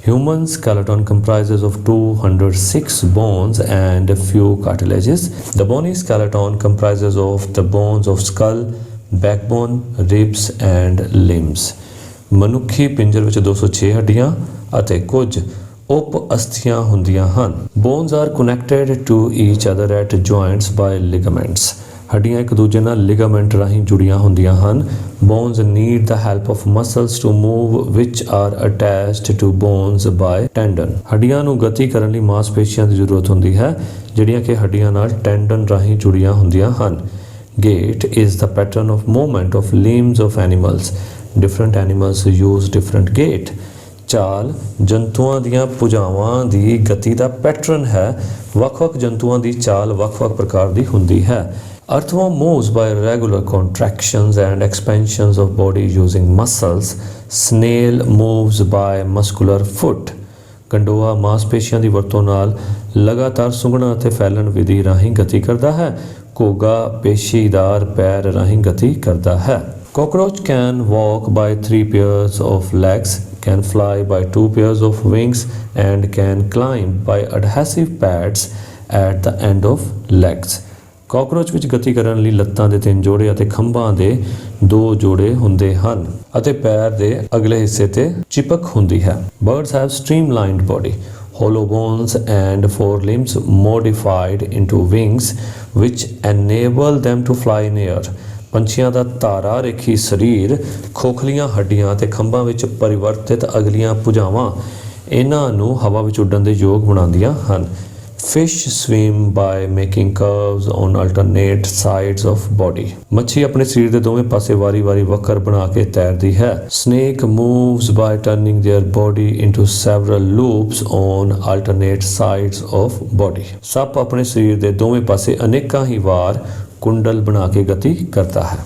Human skeleton comprises of 206 bones and a few cartilages. The bony skeleton comprises of the bones of skull, backbone, ribs and limbs. ਮਨੁੱਖੀ ਪਿੰਜਰ ਵਿੱਚ 206 ਹੱਡੀਆਂ ਅਤੇ ਕੁਝ ਉਪ ਅਸਥੀਆਂ ਹੁੰਦੀਆਂ ਹਨ। Bones are connected to each other at joints by ligaments. ਹੱਡੀਆਂ ਇੱਕ ਦੂਜੇ ਨਾਲ ਲਿਗਾਮੈਂਟ ਰਾਹੀਂ ਜੁੜੀਆਂ ਹੁੰਦੀਆਂ ਹਨ। Bones need the help of muscles to move which are attached to bones by tendon. ਹੱਡੀਆਂ ਨੂੰ ਗਤੀ ਕਰਨ ਲਈ ਮਾਸਪੇਸ਼ੀਆਂ ਦੀ ਜ਼ਰੂਰਤ ਹੁੰਦੀ ਹੈ, ਜਿਹੜੀਆਂ ਕਿ ਹੱਡੀਆਂ ਨਾਲ ਟੈਂਡਨ ਰਾਹੀਂ ਜੁੜੀਆਂ ਹੁੰਦੀਆਂ ਹਨ। Gait is the pattern of movement of limbs of animals. Different animals use different gait. ਚਾਲ ਜੰਤੂਆਂ ਦੀਆਂ ਭੁਜਾਵਾਂ ਦੀ ਗਤੀ ਦਾ ਪੈਟਰਨ ਹੈ। ਵੱਖ-ਵੱਖ ਜੰਤੂਆਂ ਦੀ ਚਾਲ ਵੱਖ-ਵੱਖ ਪ੍ਰਕਾਰ ਦੀ ਹੁੰਦੀ ਹੈ। Earthworm moves by regular contractions and expansions of body using muscles. Snail moves by muscular foot. ਗੰਡੋਆ ਮਾਸਪੇਸ਼ੀਆਂ ਦੀ ਵਰਤੋਂ ਨਾਲ ਲਗਾਤਾਰ ਸੁੰਘਣਾ ਅਤੇ ਫੈਲਣ ਵਿਧੀ ਰਾਹੀਂ ਗਤੀ ਕਰਦਾ ਹੈ। ਘੋਗਾ ਪੇਸ਼ੀਦਾਰ ਪੈਰ ਰਾਹੀਂ ਗਤੀ ਕਰਦਾ ਹੈ। Cockroach can walk by 3 pairs of legs, can fly by 2 pairs of wings and can climb by adhesive pads at the end of legs. Cockroach ਵਿੱਚ ਗਤੀ ਕਰਨ ਲਈ ਲੱਤਾਂ ਦੇ 3 ਜੋੜੇ ਅਤੇ ਖੰਭਾਂ ਦੇ 2 ਜੋੜੇ ਹੁੰਦੇ ਹਨ ਅਤੇ ਪੈਰ ਦੇ ਅਗਲੇ ਹਿੱਸੇ ਤੇ ਚਿਪਕ ਹੁੰਦੀ ਹੈ। Birds have streamlined body, hollow bones and forelimbs modified into wings which enable them to fly in air. ਪੰਛੀਆਂ ਦਾ ਧਾਰਾ ਰੇਖੀ ਸਰੀਰ, ਖੋਖਲੀਆਂ ਹੱਡੀਆਂ ਅਤੇ ਖੰਭਾਂ ਵਿੱਚ ਪਰਿਵਰਤਿਤ ਅਗਲੀਆਂ ਭੁਜਾਵਾਂ ਇਹਨਾਂ ਨੂੰ ਹਵਾ ਵਿੱਚ ਉੱਡਣ ਦੇ ਯੋਗ ਬਣਾਉਂਦੀਆਂ ਹਨ। Fish swim by making curves on alternate sides of body. ਮੱਛੀ ਆਪਣੇ ਸਰੀਰ ਦੇ ਦੋਵੇਂ ਪਾਸੇ ਵਾਰੀ-ਵਾਰੀ ਵਕਰ ਬਣਾ ਕੇ ਤੈਰਦੀ ਹੈ। Snake moves by turning their body into several loops on alternate sides of body. ਸੱਪ ਆਪਣੇ ਸਰੀਰ ਦੇ ਦੋਵੇਂ ਪਾਸੇ ਅਨੇਕਾਂ ਹੀ ਵਾਰ ਕੁੰਡਲ ਬਣਾ ਕੇ ਗਤੀ ਕਰਦਾ ਹੈ।